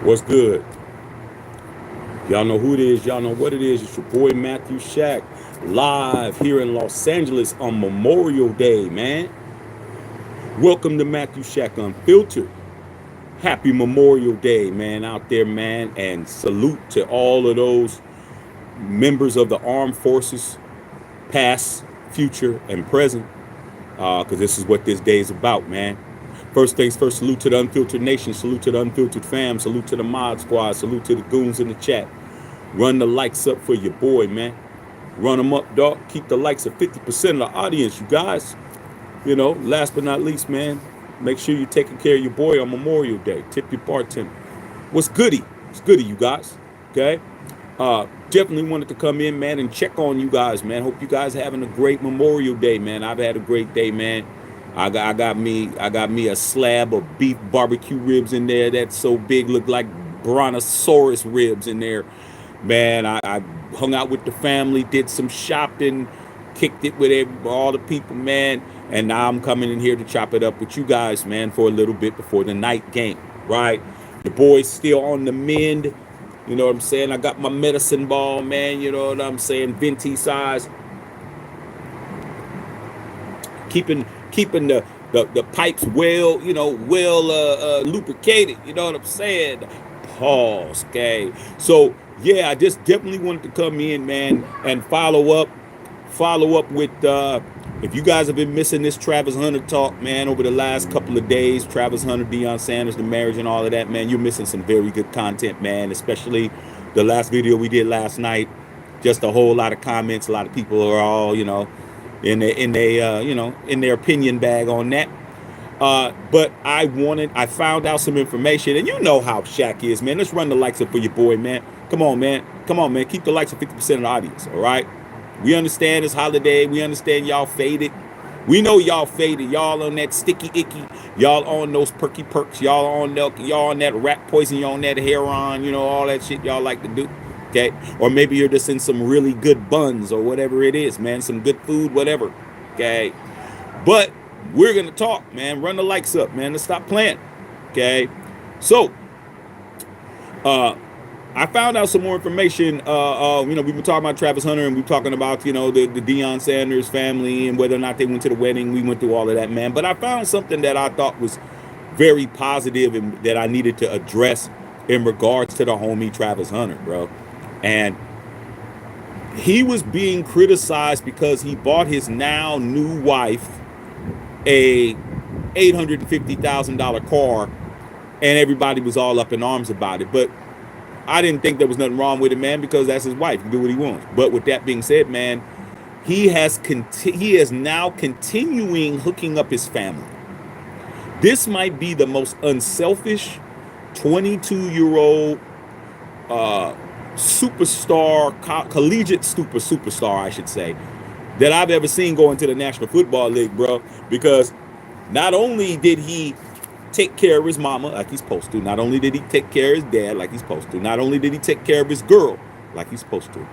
What's good? Y'all know who it is. Y'all know what it is. It's your boy Matthew Shack, live here in Los Angeles on Memorial Day, man. Welcome to Matthew Shack Unfiltered. Happy Memorial Day, man, out there, man. And salute to all of those members of the armed forces, past, future, and present. Because this is what this day is about, man. First things first, salute to the Unfiltered Nation, salute to the Unfiltered Fam, salute to the Mod Squad, salute to the goons in the chat. Run the likes up for your boy, man. Run them up, dog. Keep the likes at 50% of the audience, you guys. You know, last but not least, man, make sure you're taking care of your boy on Memorial Day. Tip your bartender. What's goody? What's goody, you guys? Okay? Definitely wanted to come in, man, and check on you guys, man. Hope you guys having a great Memorial Day, man. I've had a great day, man. I got me a slab of beef barbecue ribs in there that's so big, look like brontosaurus ribs in there. Man, I hung out with the family, did some shopping, kicked it with all the people, man. And now I'm coming in here to chop it up with you guys, man, for a little bit before the night game, right? The boys still on the mend. You know what I'm saying? I got my medicine ball, man. You know what I'm saying? Venti size. Keeping the pipes well, lubricated. You know what I'm saying? Pause, okay? So yeah, I just definitely wanted to come in, man, and follow up with if you guys have been missing this Travis Hunter talk, man, over the last couple of days, Travis Hunter, Deion Sanders, the marriage and all of that, man, you're missing some very good content, man, especially the last video we did last night. Just a whole lot of comments. A lot of people are all, in their opinion bag on that. But I found out some information, and you know how Shaq is, man. Let's run the likes up for your boy, man. Come on, man. Keep the likes of 50% of the audience, all right? We understand it's holiday. We understand y'all faded. We know y'all faded. Y'all on that sticky icky. Y'all on those perky perks. Y'all on that rat poison. Y'all on that heroin. All that shit y'all like to do. Okay? Or maybe you're just in some really good buns or whatever it is, man. Some good food, whatever. Okay? But we're going to talk, man. Run the likes up, man. Let's stop playing. Okay? So, I found out some more information. We've been talking about Travis Hunter, and we're talking about, the Deion Sanders family and whether or not they went to the wedding. We went through all of that, man. But I found something that I thought was very positive and that I needed to address in regards to the homie Travis Hunter, bro. And he was being criticized because he bought his now new wife a $850,000 car, and everybody was all up in arms about it. But I didn't think there was nothing wrong with it, man, because that's his wife. He can do what he wants. But with that being said, man, he is now continuing hooking up his family. This might be the most unselfish 22-year-old superstar, collegiate superstar, I should say, that I've ever seen go into the National Football League, bro. Because not only did he take care of his mama like he's supposed to. Not only did he take care of his dad like he's supposed to. Not only did he take care of his girl like he's supposed to.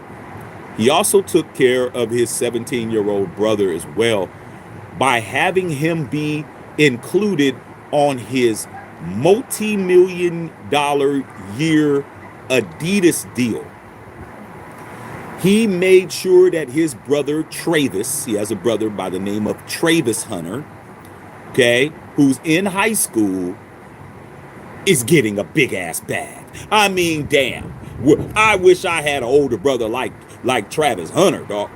He also took care of his 17-year-old brother as well by having him be included on his multi-million-dollar year ADIDAS deal. He made sure that his brother TRAYVIS, he has a brother by the name of TRAYVIS Hunter, okay, who's in high school, is getting a big ass bag. I mean, damn. I wish I had an older brother like Travis Hunter, dog.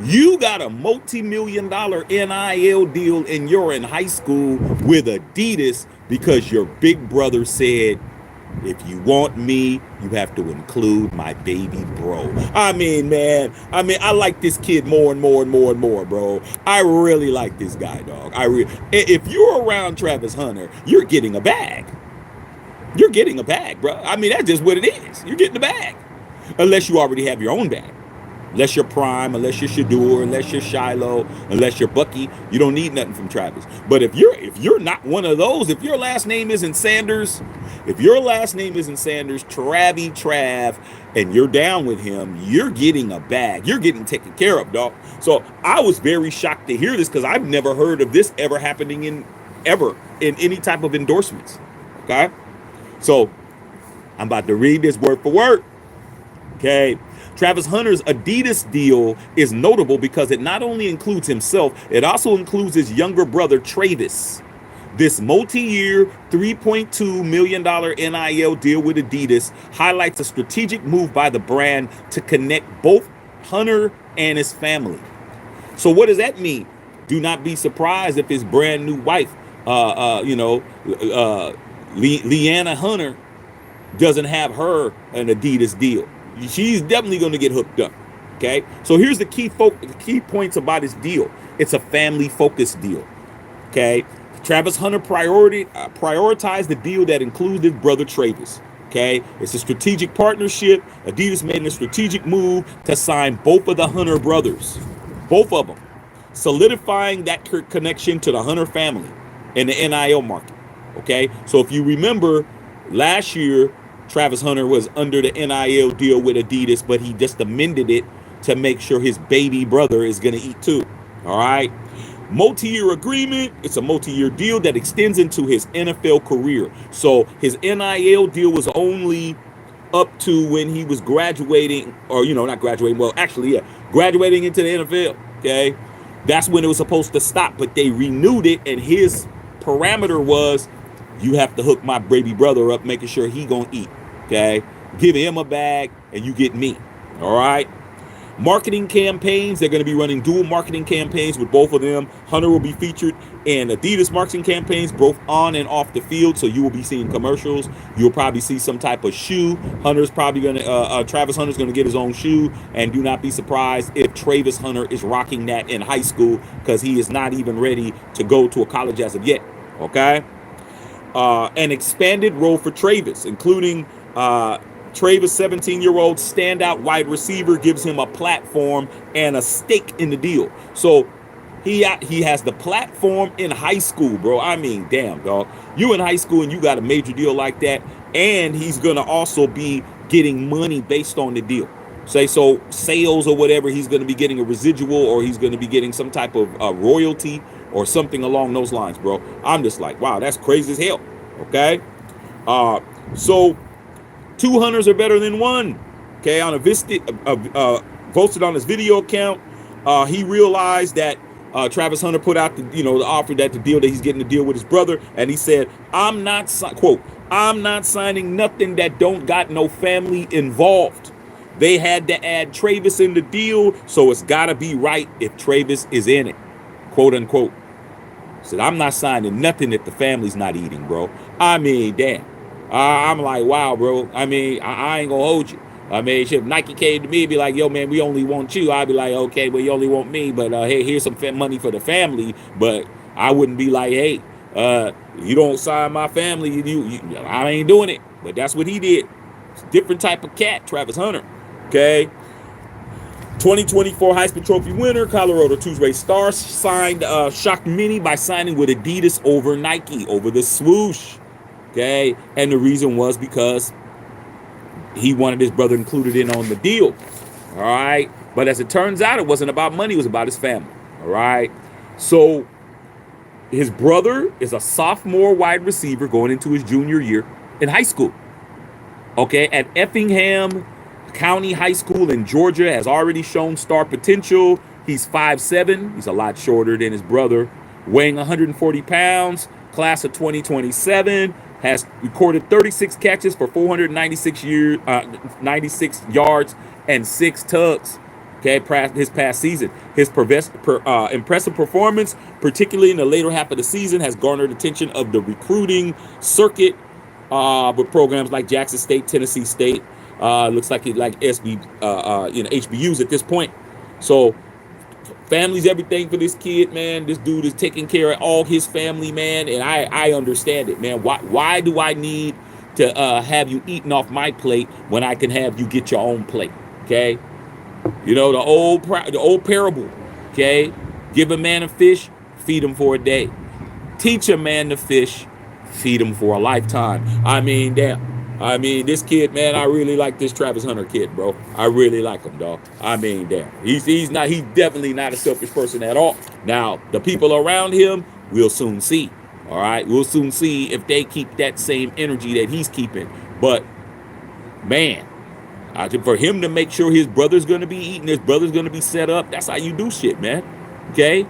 You got a multi-million-dollar NIL deal and you're in high school with ADIDAS because your big brother said, if you want me, you have to include my baby bro. I mean, man, I like this kid more and more and more and more, bro. I really like this guy, dog. If you're around Travis Hunter, you're getting a bag. You're getting a bag, bro. I mean, that's just what it is. You're getting a bag. Unless you already have your own bag. Unless you're Prime, unless you're Shador, unless you're Shiloh, unless you're Bucky, you don't need nothing from Travis. But if you're not one of those, if your last name isn't Sanders, Trav, and you're down with him, you're getting a bag. You're getting taken care of, dog. So I was very shocked to hear this because I've never heard of this ever happening in any type of endorsements. Okay, so I'm about to read this word for word. Okay. Travis Hunter's Adidas deal is notable because it not only includes himself, it also includes his younger brother, TRAYVIS. This multi-year $3.2 million NIL deal with Adidas highlights a strategic move by the brand to connect both Hunter and his family. So what does that mean? Do not be surprised if his brand new wife, Leanna Hunter, doesn't have her an Adidas deal. She's definitely going to get hooked up. Okay, so here's the key points about his deal. It's a family-focused deal. Okay, Travis Hunter prioritized the deal that includes his brother TRAYVIS. Okay, it's a strategic partnership. Adidas made a strategic move to sign both of the Hunter brothers, both of them, solidifying that connection to the Hunter family in the NIL market. Okay, so if you remember, last year Travis Hunter was under the NIL deal with Adidas, but he just amended it to make sure his baby brother is going to eat too. All right. Multi-year agreement. It's a multi-year deal that extends into his NFL career. So his NIL deal was only up to when he was graduating, or, not graduating. Well, actually, yeah, graduating into the NFL. Okay. That's when it was supposed to stop, but they renewed it. And his parameter was, you have to hook my baby brother up, making sure he gonna eat. Okay, give him a bag and you get me. All right. Marketing campaigns. They're going to be running dual marketing campaigns with both of them. Hunter will be featured in Adidas marketing campaigns, both on and off the field. So you will be seeing commercials. You'll probably see some type of shoe. Hunter's probably going to, Travis Hunter's going to get his own shoe. And do not be surprised if TRAYVIS Hunter is rocking that in high school, because he is not even ready to go to a college as of yet. Okay. An expanded role for TRAYVIS, including TRAYVIS, 17-year-old standout wide receiver, gives him a platform and a stake in the deal. So he has the platform in high school, bro. I mean, damn, dog. You in high school and you got a major deal like that, and he's going to also be getting money based on the deal. Say so sales or whatever, he's going to be getting a residual, or he's going to be getting some type of royalty or something along those lines, bro. I'm just like, wow, that's crazy as hell. Okay. So 2 Hunters are better than one. Okay. On a posted on his video account, he realized that Travis Hunter put out the offer, that the deal that he's getting, the deal with his brother, and he said, I'm not signing nothing that don't got no family involved. They had to add TRAYVIS in the deal, so it's got to be right if TRAYVIS is in it, quote unquote. Said, I'm not signing nothing that the family's not eating, bro. I mean, damn. I'm like, wow, bro. I mean, I ain't gonna hold you. I mean, if Nike came to me and be like, yo, man, we only want you, I'd be like, okay, well, you only want me, but hey, here's some money for the family. But I wouldn't be like, hey, you don't sign my family, I ain't doing it. But that's what he did. It's a different type of cat, Travis Hunter. Okay. 2024 Heisman Trophy winner, Colorado two-way star, signed, shocked many by signing with Adidas over Nike, over the swoosh. Okay. And the reason was because he wanted his brother included in on the deal. All right. But as it turns out, it wasn't about money. It was about his family. All right. So his brother is a sophomore wide receiver going into his junior year in high school. Okay. At Effingham County High School in Georgia, has already shown star potential. He's 5'7". He's a lot shorter than his brother, weighing 140 pounds, class of 2027, has recorded 36 catches for 496 96 yards and 6 tugs. Okay, his past season. His impressive performance, particularly in the later half of the season, has garnered attention of the recruiting circuit with programs like Jackson State, Tennessee State. Looks like HBUs at this point. So family's everything for this kid, man. This dude is taking care of all his family, man. And I understand it, man. Why do I need to have you eating off my plate when I can have you get your own plate? Okay. The old parable. Okay. Give a man a fish, feed him for a day. Teach a man to fish, feed him for a lifetime. I mean, damn. I mean, this kid, man, I really like this Travis Hunter kid, bro. I really like him, dog. I mean, damn. He's definitely not a selfish person at all. Now, the people around him, we'll soon see. All right? We'll soon see if they keep that same energy that he's keeping. But Man, for him to make sure his brother's gonna be eating, his brother's gonna be set up. That's how you do shit, man. Okay,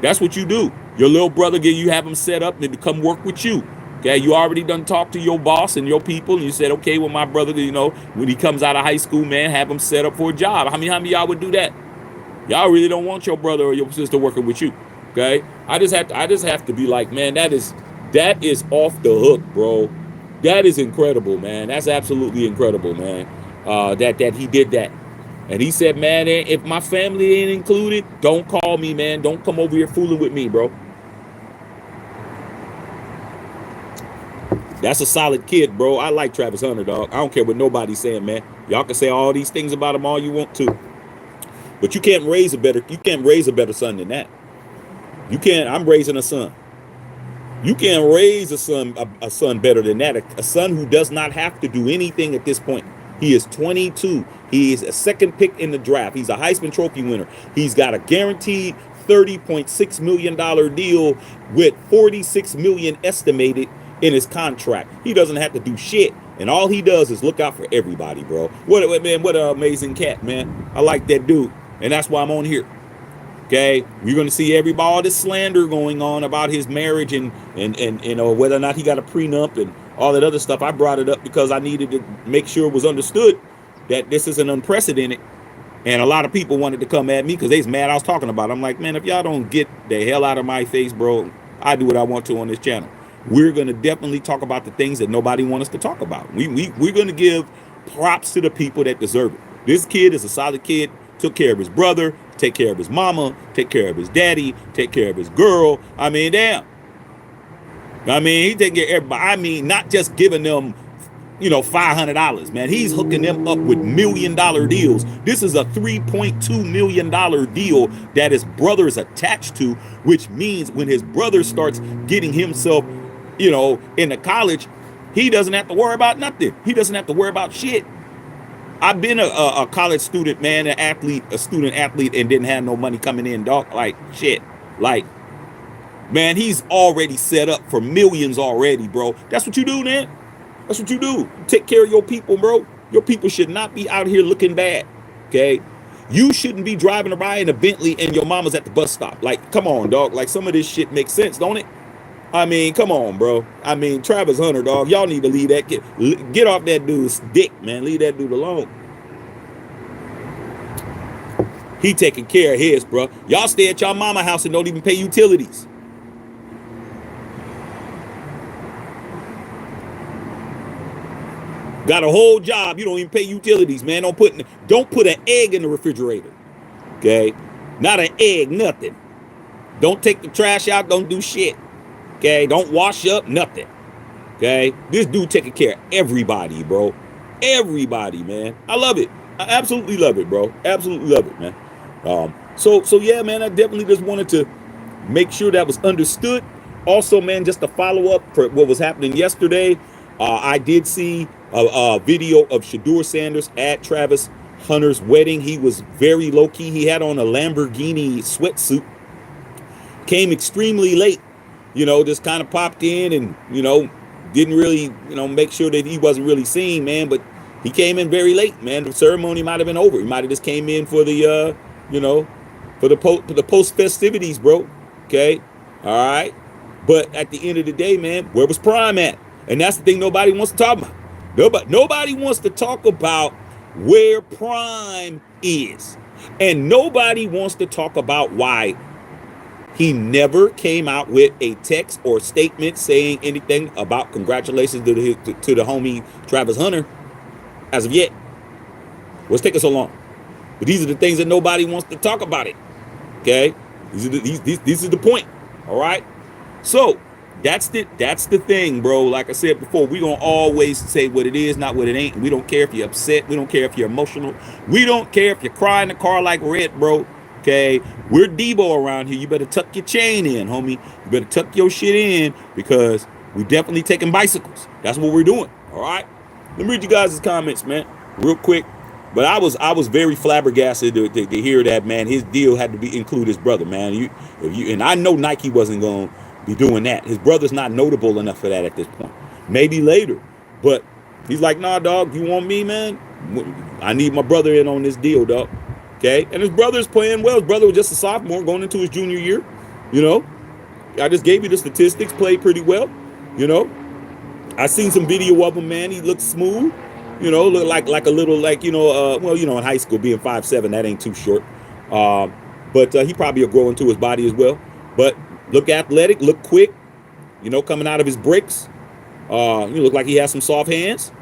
that's what you do. Your little brother, you have him set up and to come work with you. Okay, you already done talked to your boss and your people, and you said, okay, well, my brother, when he comes out of high school, man, have him set up for a job. How many of y'all would do that? Y'all really don't want your brother or your sister working with you. Okay, I just have to be like, man, that is off the hook, bro. That is incredible, man. That's absolutely incredible, man. That he did that. And he said, man, if my family ain't included, don't call me, man. Don't come over here fooling with me, bro. That's a solid kid, bro. I like Travis Hunter, dog. I don't care what nobody's saying, man. Y'all can say all these things about him all you want to. But you can't raise a better son than that. You can't. I'm raising a son. You can't raise a son better than that. A son who does not have to do anything at this point. He is 22. He is a second pick in the draft. He's a Heisman Trophy winner. He's got a guaranteed $30.6 million deal with $46 million estimated in his contract. He doesn't have to do shit. And all he does is look out for everybody, bro. What an amazing cat, man. I like that dude. And that's why I'm on here. Okay, you're gonna see all this slander going on about his marriage and whether or not he got a prenup and all that other stuff. I brought it up because I needed to make sure it was understood that this is an unprecedented. And a lot of people wanted to come at me because they's mad I was talking about it. I'm like, man, if y'all don't get the hell out of my face, bro, I do what I want to on this channel. We're gonna definitely talk about the things that nobody wants us to talk about. We're gonna give props to the people that deserve it. This kid is a solid kid. Took care of his brother, take care of his mama, take care of his daddy, take care of his girl. I mean, damn. I mean, he taking care of everybody. I mean, not just giving them, $500, man. He's hooking them up with $1 million deals. This is a $3.2 million deal that his brother is attached to, which means when his brother starts getting himself, into college, he doesn't have to worry about nothing. He doesn't have to worry about shit. I've been a college student, man, a student athlete, and didn't have no money coming in, dog. Like, shit. Like, man, he's already set up for millions already, bro. That's what you do, man. That's what you do. Take care of your people, bro. Your people should not be out here looking bad, okay? You shouldn't be driving around in a Bentley and your mama's at the bus stop. Like, come on, dog. Like, some of this shit makes sense, don't it? I mean, come on, bro. I mean, Travis Hunter, dog. Y'all need to leave that kid. Get off that dude's dick, man. Leave that dude alone. He taking care of his, bro. Y'all stay at y'all mama house and don't even pay utilities. Got a whole job. You don't even pay utilities, man. Don't put an egg in the refrigerator. Okay? Not an egg, nothing. Don't take the trash out. Don't do shit. Okay? Don't wash up, nothing. Okay? This dude taking care of everybody, bro. Everybody, man. I love it. I absolutely love it, bro. Absolutely love it, man. So yeah, man, I definitely just wanted to make sure that was understood. Also, man, just to follow up for what was happening yesterday, I did see a video of Shedeur Sanders at Travis Hunter's wedding. He was very low-key. He had on a Lamborghini sweatsuit. Came extremely late. Just kind of popped in and, didn't really, make sure that he wasn't really seen, man. But he came in very late, man. The ceremony might have been over. He might have just came in for the, for the post festivities, bro. Okay, all right. But at the end of the day, man, where was Prime at? And that's the thing nobody wants to talk about. Nobody wants to talk about where Prime is, and notobody wants to talk about why he never came out with a text or statement saying anything about congratulations to the homie Travis Hunter as of yet. What's taking so long? But these are the things that nobody wants to talk about it. Okay? These are the point. All right? So that's the thing, bro. Like I said before, we're gonna always say what it is, not what it ain't. We don't care if you're upset. We don't care if you're emotional. We don't care if you're crying in the car like Red, bro. Okay? We're Debo around here. You better tuck your chain in, homie. You better tuck your shit in because we definitely taking bicycles. That's what we're doing. All right? Let me read you guys' comments, man, real quick. But I was very flabbergasted to hear that, man. His deal had to include his brother, man. And I know Nike wasn't going to be doing that. His brother's not notable enough for that at this point. Maybe later, but He's like, nah, dog, you want me, man? I need my brother in on this deal, dog. Okay? And his brother's playing well. His brother was just a sophomore going into his junior year. You know, I just gave you the statistics, played pretty well. You know, I seen some video of him, man. He looks smooth. You know, look like a little, like, well, in high school being 5'7", that ain't too short. But he probably will grow into his body as well. But look athletic, look quick. Coming out of his breaks. You look like he has some soft hands.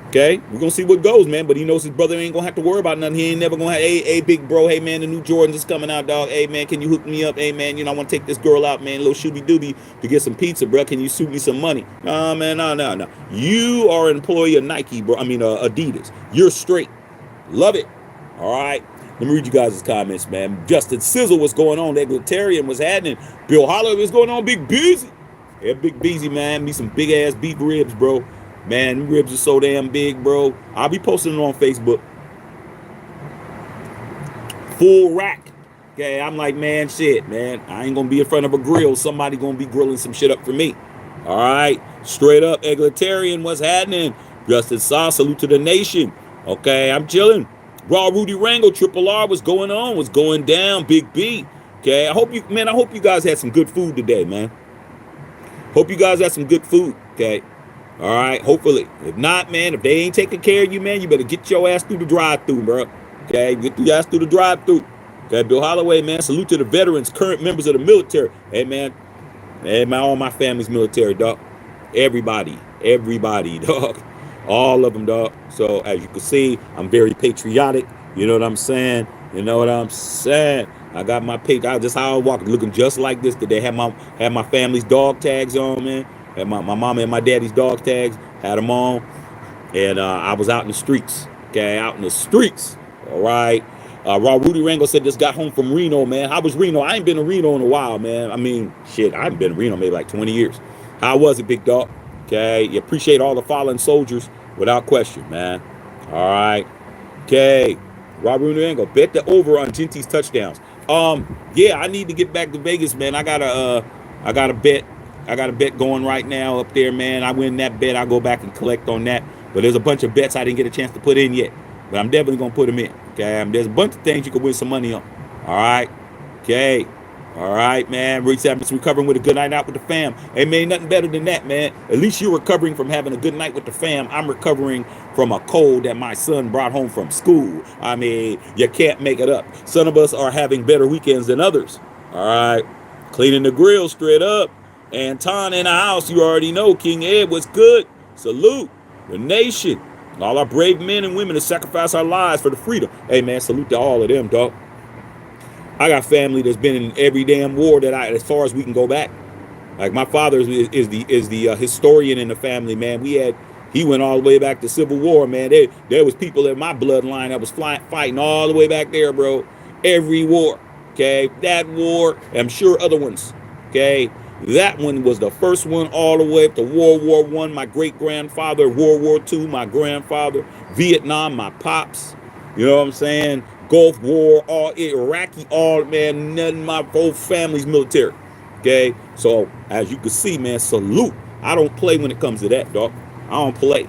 Okay, we're gonna see what goes, man. But he knows his brother ain't gonna have to worry about nothing. He ain't never gonna have, hey, big bro, hey man, the new Jordans is coming out, dog. Hey man, can you hook me up? Hey man, I want to take this girl out, man, little shooby dooby to get some pizza, bro. Can you suit me some money? Nah, man, no. You are an employee of Nike, bro. I mean, Adidas. You're straight. Love it. All right. Let me read you guys' comments, man. Justin Sizzle, what's going on? Egalitarian, what's happening? Bill Holler, what's going on? Big Busy. Yeah, Big Busy, man. Me some big ass beef ribs, bro. Man, ribs are so damn big, bro. I'll be posting it on Facebook. Full rack. Okay, I'm like, man, shit, man. I ain't gonna be in front of a grill. Somebody gonna be grilling some shit up for me. All right, straight up, egalitarian, what's happening? Justin Saw, salute to the nation. Okay, I'm chilling. Raw Rudy Rango, Triple R, what's going on? What's going down? Big B. Okay, I hope you guys had some good food today, man. Hope you guys had some good food. Okay. All right, hopefully. If not, man, if they ain't taking care of you, man, you better get your ass through the drive-thru, bro. Okay, get your ass through the drive-thru. Okay, Bill Holloway, man, salute to the veterans, current members of the military. Hey, man, all my family's military, dog. Everybody, dog. All of them, dog. So, as you can see, I'm very patriotic. You know what I'm saying? I got my just how I walk, looking just like this today. Had my family's dog tags on, man. Had my mama and my daddy's dog tags, had them on. And I was out in the streets. Okay, out in the streets. All right. Raw Rudy Rango said just got home from Reno, man. How was Reno? I ain't been to Reno in a while, man. I mean, shit, I haven't been to Reno maybe like 20 years. How was it, big dog? Okay, you appreciate all the fallen soldiers without question, man. All right. Okay. Raw Rudy Rango, bet the over on Genty's touchdowns. Yeah, I need to get back to Vegas, man. I got a bet going right now up there, man. I win that bet, I'll go back and collect on that. But there's a bunch of bets I didn't get a chance to put in yet. But I'm definitely going to put them in. Okay, there's a bunch of things you can win some money on. All right. Okay. All right, man. Reese Evans recovering with a good night out with the fam. Hey, man, nothing better than that, man. At least you're recovering from having a good night with the fam. I'm recovering from a cold that my son brought home from school. I mean, you can't make it up. Some of us are having better weekends than others. All right. Cleaning the grill straight up. Anton in the house, you already know. King Ed, what's good? Salute the nation. All our brave men and women that sacrifice our lives for the freedom. Hey, man, salute to all of them, dog. I got family that's been in every damn war that as far as we can go back. Like my father is the historian in the family, man. He went all the way back to Civil War, man. There was people in my bloodline that was fighting all the way back there, bro. Every war, okay? That war, I'm sure other ones, okay? That one was the first one all the way up to World War I, my great-grandfather, World War II, my grandfather, Vietnam, my pops, you know what I'm saying? Gulf War, all Iraqi, all, man, nothing, my whole family's military, okay? So, as you can see, man, salute. I don't play when it comes to that, dog. I don't play,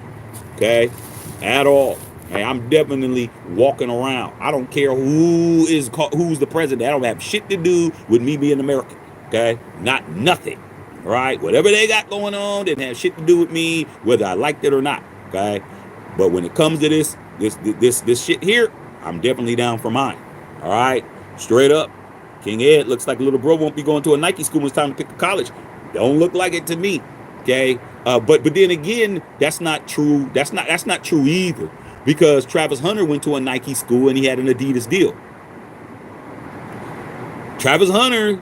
okay, at all. Hey, I'm definitely walking around. I don't care who's the president. I don't have shit to do with me being American, okay? Not nothing, all right? Whatever they got going on didn't have shit to do with me, whether I liked it or not, okay? But when it comes to this shit here, I'm definitely down for mine. All right, straight up. King Ed looks like little bro won't be going to a Nike school when it's time to pick a college. Don't look like it to me. Okay, but then again, that's not true. That's not true either, because Travis Hunter went to a Nike school and he had an Adidas deal. Travis Hunter,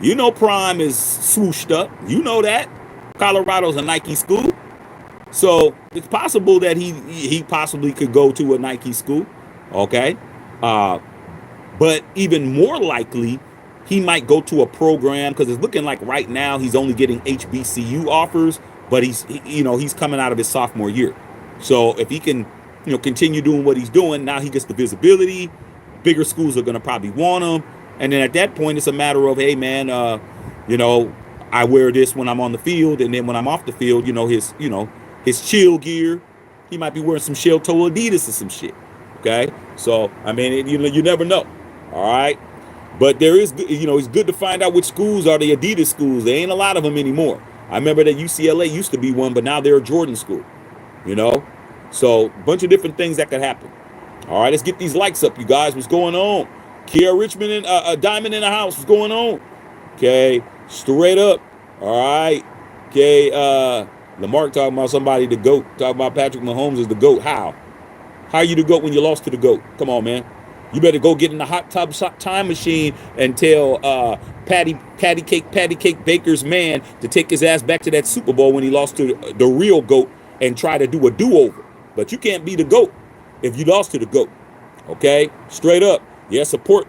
you know, Prime is swooshed up. You know that. Colorado's a Nike school, so it's possible that he possibly could go to a Nike school. Okay, but even more likely, he might go to a program, because it's looking like right now he's only getting HBCU offers, but he's coming out of his sophomore year. So if he can, continue doing what he's doing, now he gets the visibility. Bigger schools are going to probably want him, and then at that point, it's a matter of, hey man, I wear this when I'm on the field, and then when I'm off the field, his chill gear. He might be wearing some shell-toe ADIDAS or some shit. Okay, so I mean, you never know. All right, but there is, it's good to find out which schools are the ADIDAS schools. There ain't a lot of them anymore. I remember that UCLA used to be one, but now they're a Jordan school. So a bunch of different things that could happen. All right, let's get these likes up, you guys. What's going on? Kiara Richmond and Diamond in the house. What's going on? Okay, straight up. All right. Okay, Lamarck talking about somebody the GOAT. Talking about Patrick Mahomes is the GOAT. How are you the GOAT when you lost to the GOAT? Come on, man. You better go get in the hot tub time machine and tell Patty Cake Baker's man to take his ass back to that Super Bowl when he lost to the real GOAT and try to do a do-over. But you can't be the GOAT if you lost to the GOAT. Okay? Straight up. Yeah, support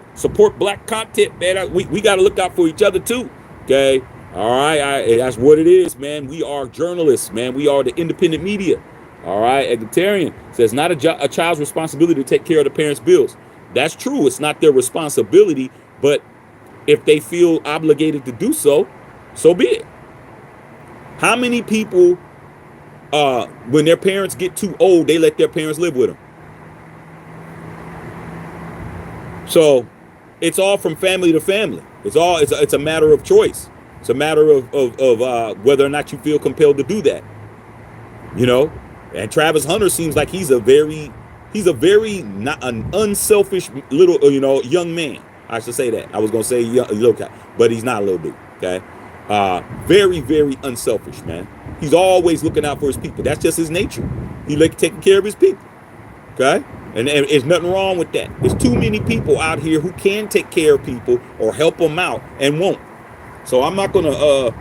black content, man. We got to look out for each other too. Okay? All right? That's what it is, man. We are journalists, man. We are the independent media. All right? Egalitarian says not a child's responsibility to take care of the parents' bills. That's true. It's not their responsibility, but if they feel obligated to do so, so be it. How many people, when their parents get too old, they let their parents live with them? So it's all from family to family. It's a matter of choice. It's a matter of whether or not you feel compelled to do that. And Travis Hunter seems like he's a very not an unselfish little, young man. I should say that. I was gonna say little guy, but he's not a little dude. Okay, very, very unselfish, man. He's always looking out for his people. That's just his nature. He like taking care of his people. Okay, and there's nothing wrong with that. There's too many people out here who can take care of people or help them out and won't. So I'm not gonna,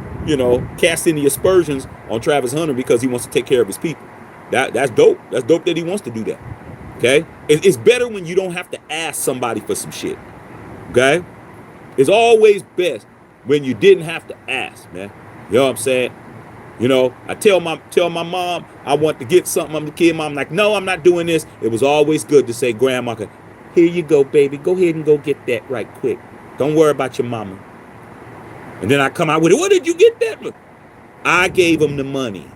cast any aspersions on Travis Hunter because he wants to take care of his people. That's dope. That's dope that he wants to do that. Okay? It's better when you don't have to ask somebody for some shit. Okay? It's always best when you didn't have to ask, man. You know what I'm saying? I tell my mom I want to get something. I'm the kid. Mom like, no, I'm not doing this. It was always good to say, Grandma, here you go, baby. Go ahead and go get that right quick. Don't worry about your mama. And then I come out with it. What did you get that? I gave him the money.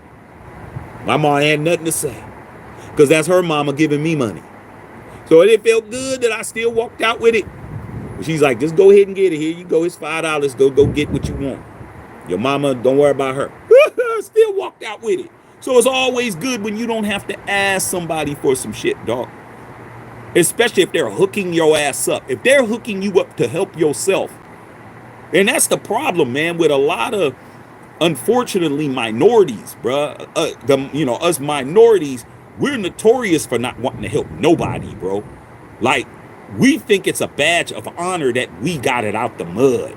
My mom had nothing to say. Because that's her mama giving me money. So it felt good that I still walked out with it. She's like, just go ahead and get it. Here you go. It's $5. Go get what you want. Your mama, don't worry about her. Still walked out with it. So it's always good when you don't have to ask somebody for some shit, dog. Especially if they're hooking your ass up. If they're hooking you up to help yourself. And that's the problem, man, with a lot of, unfortunately, minorities, bruh. Us minorities, we're notorious for not wanting to help nobody, bro. Like, we think it's a badge of honor that we got it out the mud.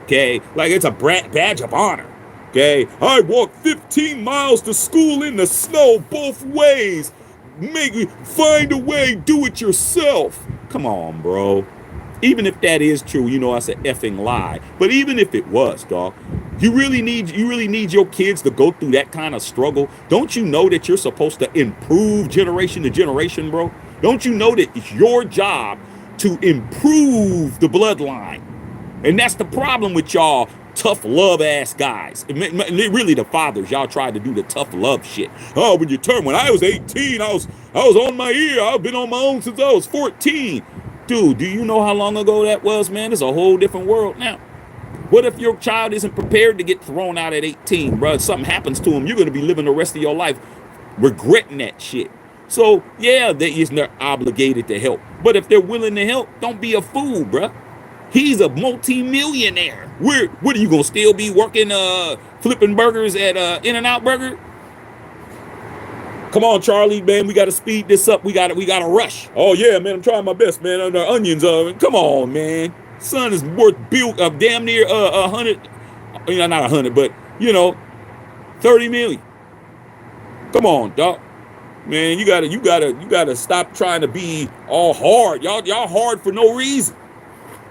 Okay? Like, it's a badge of honor. Okay? I walked 15 miles to school in the snow both ways. Find a way, do it yourself. Come on, bro. Even if that is true, that's an effing lie. But even if it was, dog, you really need your kids to go through that kind of struggle. Don't you know that you're supposed to improve generation to generation, bro? Don't you know that it's your job to improve the bloodline? And that's the problem with y'all tough love ass guys. Really, the fathers, y'all tried to do the tough love shit. Oh, when I was 18, I was on my ear. I've been on my own since I was 14. Dude, do you know how long ago that was, man? It's a whole different world now. What if your child isn't prepared to get thrown out at 18, bro? Something happens to him, you're going to be living the rest of your life regretting that shit. So, yeah, they're obligated to help. But if they're willing to help, don't be a fool, bro. He's a multi-millionaire. What are you going to still be working flipping burgers at In-N-Out Burger? Come on, Charlie, man, we got to speed this up. We got to rush. Oh, yeah, man, I'm trying my best, man. The onions, come on, man. Son is worth damn near 100, not 100, but, 30 million. Come on, dog. Man, you gotta stop trying to be all hard. Y'all hard for no reason.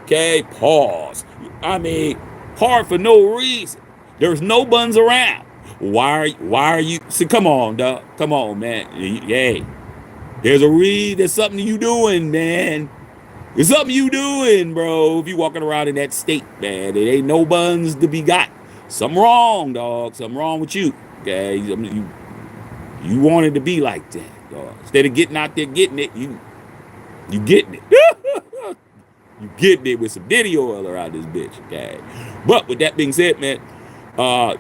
Okay, pause. I mean, hard for no reason. There's no buns around. Why are you? See, come on, dog. Come on, man. Hey, there's something you doing, man. There's something you doing, bro. If you walking around in that state, man, there ain't no buns to be got. Something wrong, dog. Something wrong with you. Okay, You wanted to be like that, dog. Instead of getting out there getting it, you getting it. You getting it with some Diddy oil around this bitch, okay? But with that being said, man,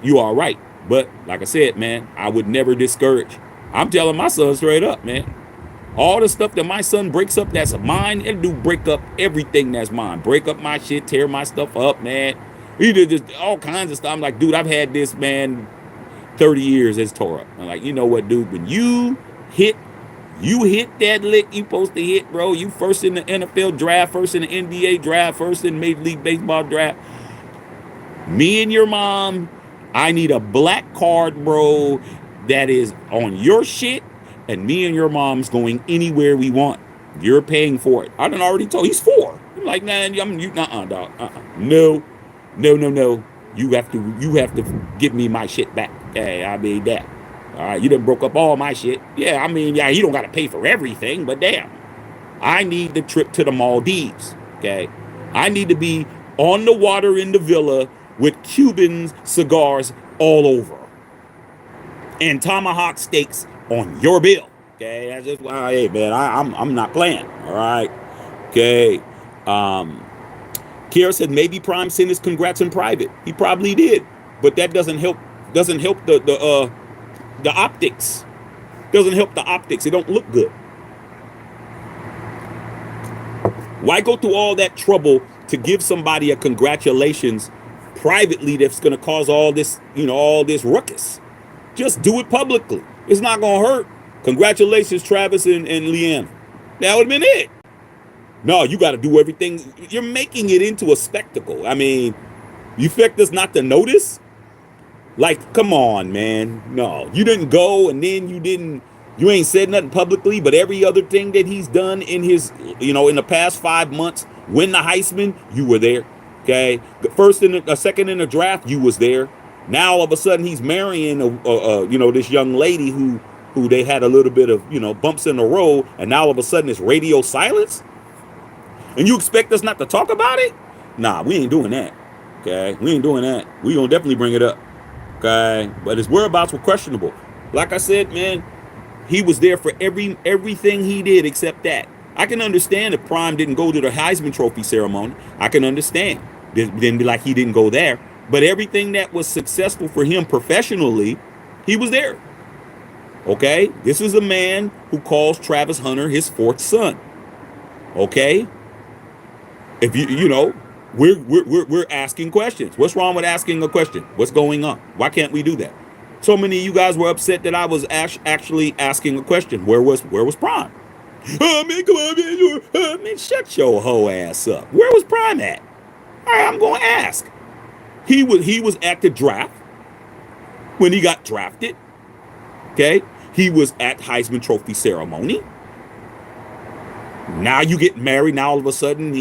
you are right. But like I said, man, I would never discourage. I'm telling my son straight up, man. All the stuff that my son breaks up that's mine, it'll do break up everything that's mine. Break up my shit, tear my stuff up, man. He did just all kinds of stuff. I'm like, dude, I've had this, man, 30 years as tore up. I'm like, you know what, dude? When you hit that lick you supposed to hit, bro. You first in the NFL draft, first in the NBA draft, first in Major League Baseball draft. Me and your mom, I need a black card, bro, that is on your shit, and me and your mom's going anywhere we want. You're paying for it. I done already told. He's 4. I'm like, nah, dog. No. You have to give me my shit back. Hey, I mean that. All right, you done broke up all my shit. Yeah, I mean, yeah, you don't got to pay for everything, but damn, I need the trip to the Maldives. Okay, I need to be on the water in the villa with Cuban cigars all over and tomahawk steaks on your bill. Okay, that's just why. Hey, man, I'm not playing. All right. Okay. Kiara said maybe Prime sent his congrats in private. He probably did, but that doesn't help. Doesn't help the optics. Doesn't help the optics. It don't look good. Why go through all that trouble to give somebody a congratulations privately that's going to cause all this, all this ruckus? Just do it publicly. It's not going to hurt. Congratulations, Travis and Leanne. That would have been it. No, you got to do everything. You're making it into a spectacle. I mean, you expect us not to notice? Like, come on, man. No, you didn't go, and then you ain't said nothing publicly, but every other thing that he's done in his, in the past 5 months, win the Heisman, you were there. Okay. Second in the draft, you was there. Now all of a sudden he's marrying this young lady who they had a little bit of, bumps in the road, and now all of a sudden it's radio silence. And you expect us not to talk about it? Nah, we ain't doing that. Okay. We ain't doing that. We gonna definitely bring it up. Okay. But his whereabouts were questionable. Like I said, man, he was there for everything he did except that. I can understand if Prime didn't go to the Heisman Trophy ceremony. I can understand. Then be like he didn't go there. But everything that was successful for him professionally, he was there. Okay? This is a man who calls Travis Hunter his 4th son. Okay? If we're asking questions. What's wrong with asking a question? What's going on? Why can't we do that? So many of you guys were upset that I was actually asking a question. Where was Prime? Oh, man, come on, man, shut your hoe ass up. Where was Prime at? All right, I'm going to ask. He was at the draft when he got drafted. Okay? He was at Heisman Trophy ceremony. Now you get married. Now all of a sudden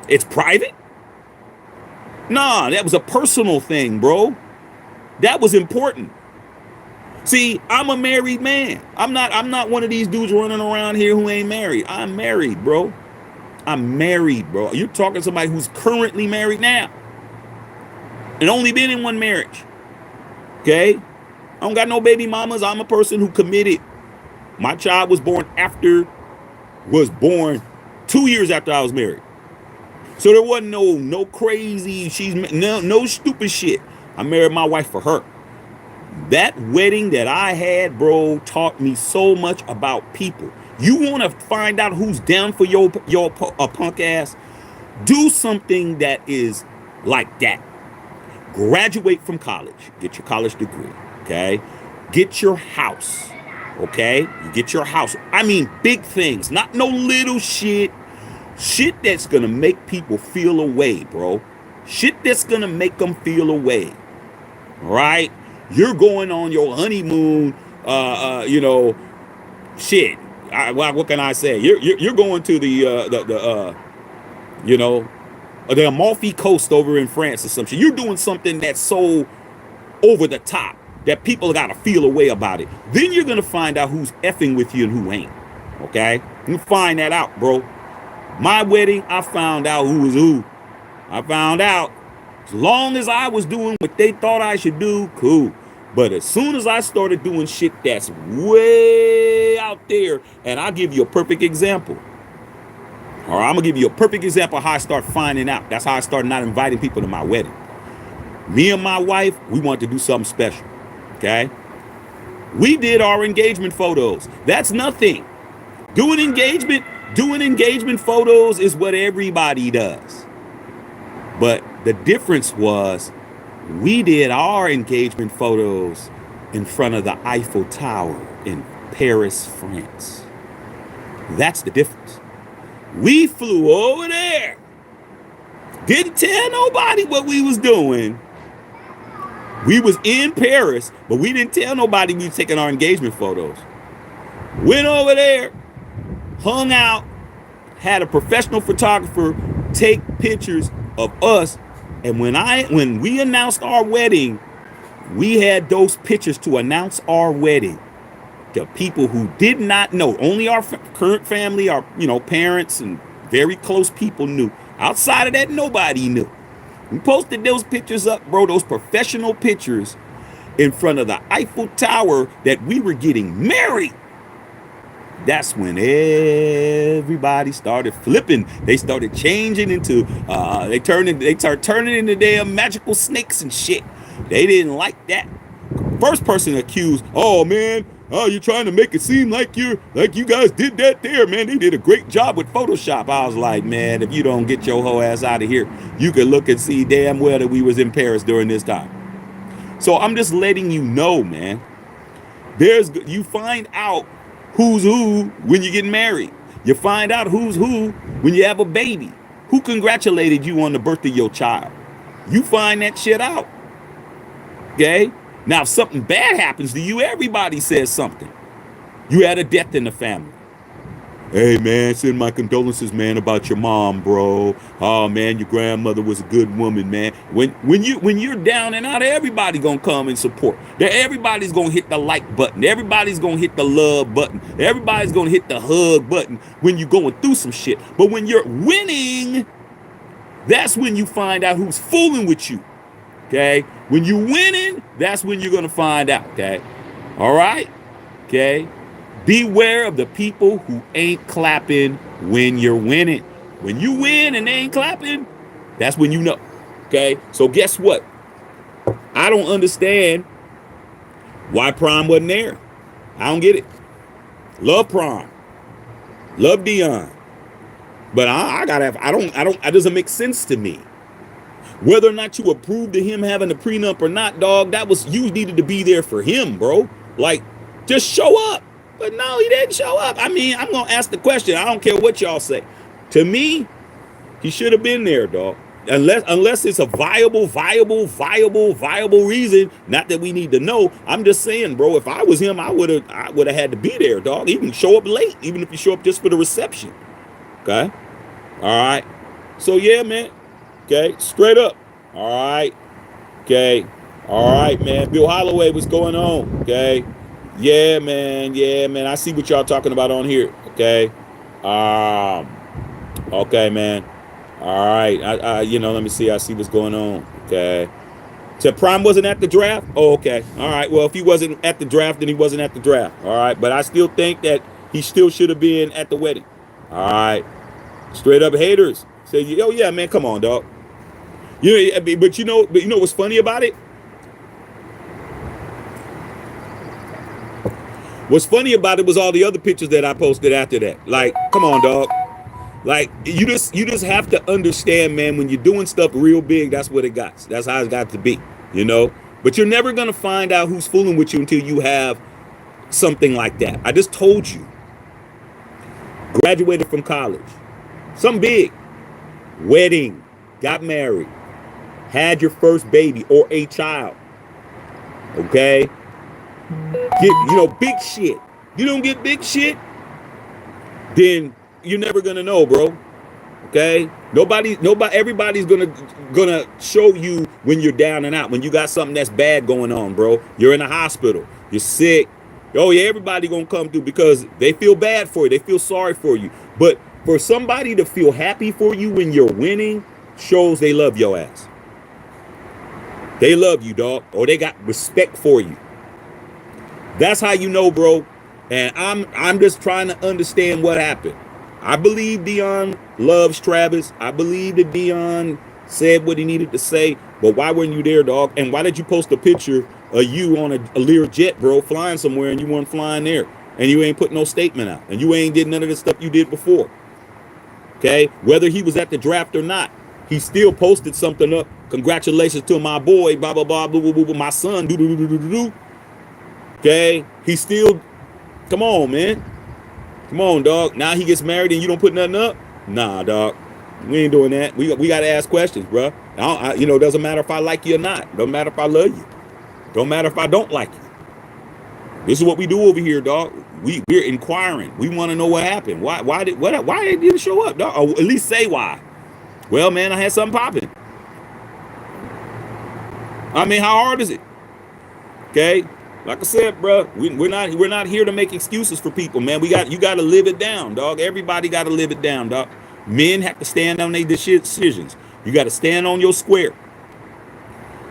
it's private? Nah, that was a personal thing, bro. That was important. See, I'm a married man. I'm not one of these dudes running around here who ain't married. I'm married, bro. I'm married, bro. You're talking to somebody who's currently married now and only been in one marriage. Okay? I don't got no baby mamas. I'm a person who committed. My child was born 2 years after I was married. So there wasn't no crazy, no stupid shit. I married my wife for her. That wedding that I had, bro, taught me so much about people. You want to find out who's down for your punk ass? Do something that is like that. Graduate from college. Get your college degree. Okay? Get your house. Okay? You get your house. I mean big things. Not no little shit. Shit that's going to make people feel away, bro. Shit that's going to make them feel away. Right? You're going on your honeymoon, shit. What can I say? You're going to the Amalfi Coast over in France or something. You're doing something that's so over the top that people got to feel a way about it. Then you're going to find out who's effing with you and who ain't. Okay? You find that out, bro. My wedding, I found out who was who. I found out. As long as I was doing what they thought I should do, cool. But as soon as I started doing shit that's way out there, and I'll give you a perfect example. Or I'm gonna give you a perfect example of how I start finding out. That's how I started not inviting people to my wedding. Me and my wife, we wanted to do something special. Okay? We did our engagement photos. That's nothing. Doing engagement photos is what everybody does. But the difference was we did our engagement photos in front of the Eiffel Tower in Paris, France. That's the difference. We flew over there. Didn't tell nobody what we was doing. We was in Paris, but we didn't tell nobody we was taking our engagement photos. Went over there, hung out, had a professional photographer take pictures of us. And when we announced our wedding, we had those pictures to announce our wedding. The people who did not know, only our current family, our parents and very close people knew. Outside of that, nobody knew. We posted those pictures up, bro, those professional pictures in front of the Eiffel Tower that we were getting married. That's when everybody started flipping. They started changing into, they started turning into damn magical snakes and shit. They didn't like that. First person accused, oh man, you're trying to make it seem like you guys did that there, man. They did a great job with Photoshop. I was like, man, if you don't get your whole ass out of here, you can look and see damn well that we was in Paris during this time. So I'm just letting you know, man. You find out who's who when you get married. You find out who's who when you have a baby. Who congratulated you on the birth of your child? You find that shit out. Okay? Now, if something bad happens to you, everybody says something. You had a death in the family. Hey, man, send my condolences, man, about your mom, bro. Oh, man, your grandmother was a good woman, man. When you're down and out, everybody gonna come and support. Everybody's gonna hit the like button. Everybody's gonna hit the love button. Everybody's gonna hit the hug button when you're going through some shit. But when you're winning, that's when you find out who's fooling with you. Okay? When you're winning, that's when you're gonna find out. Okay? All right? Okay? Beware of the people who ain't clapping when you're winning. When you win and they ain't clapping, that's when you know. Okay? So guess what? I don't understand why Prime wasn't there. I don't get it. Love Prime. Love Deion. But it doesn't make sense to me. Whether or not you approved of him having a prenup or not, dog, you needed to be there for him, bro. Like, just show up. But no, he didn't show up. I mean, I'm going to ask the question. I don't care what y'all say. To me, he should have been there, dog. Unless it's a viable reason, not that we need to know. I'm just saying, bro, if I was him, I would have had to be there, dog. Even show up late, even if you show up just for the reception. Okay? All right. So, yeah, man. Okay? Straight up. All right. Okay. All right, man. Bill Holloway, what's going on? Okay. Yeah, man. I see what y'all talking about on here. Okay. Okay, man. All right. Let me see. I see what's going on. Okay. So Prime wasn't at the draft? Oh, okay. All right. Well, if he wasn't at the draft, then he wasn't at the draft. All right. But I still think that he still should have been at the wedding. All right. Straight up haters say, oh yeah, man, come on, dog. But you know what's funny about it? What's funny about it was all the other pictures that I posted after that. Like, come on, dog. Like, you just have to understand, man, when you're doing stuff real big, that's what it got. That's how it's got to be, But you're never going to find out who's fooling with you until you have something like that. I just told you. Graduated from college. Something big. Wedding. Got married. Had your first baby or a child. Okay? Get, big shit. You don't get big shit, then you're never gonna know, bro. Okay? Everybody's gonna show you when you're down and out, when you got something that's bad going on, bro. You're in a hospital, you're sick. Oh yeah, everybody gonna come through because they feel bad for you, they feel sorry for you. But for somebody to feel happy for you when you're winning shows they love your ass. They love you, dog, or they got respect for you. That's how you know, bro. And I'm just trying to understand what happened. I believe Deion loves Travis. I believe that Deion said what he needed to say. But why weren't you there, dog? And why did you post a picture of you on a Lear jet, bro, flying somewhere, and you weren't flying there? And you ain't put no statement out. And you ain't did none of the stuff you did before. Okay? Whether he was at the draft or not, he still posted something up. Congratulations to my boy, blah, blah, blah, blah, blah, blah, blah, my son, do, do, do, do, do, do. Okay? He still, come on, man. Come on, dog. Now he gets married and you don't put nothing up? Nah, dog. We ain't doing that. We got to ask questions, bro. It doesn't matter if I like you or not. Don't matter if I love you. Don't matter if I don't like you. This is what we do over here, dog. We're inquiring. We want to know what happened. Why did you show up, dog? Or at least say why. Well, man, I had something popping. I mean, how hard is it? Okay? Like I said, bro, we're not here to make excuses for people, man. You got to live it down, dog. Everybody got to live it down, dog. Men have to stand on their decisions. You got to stand on your square.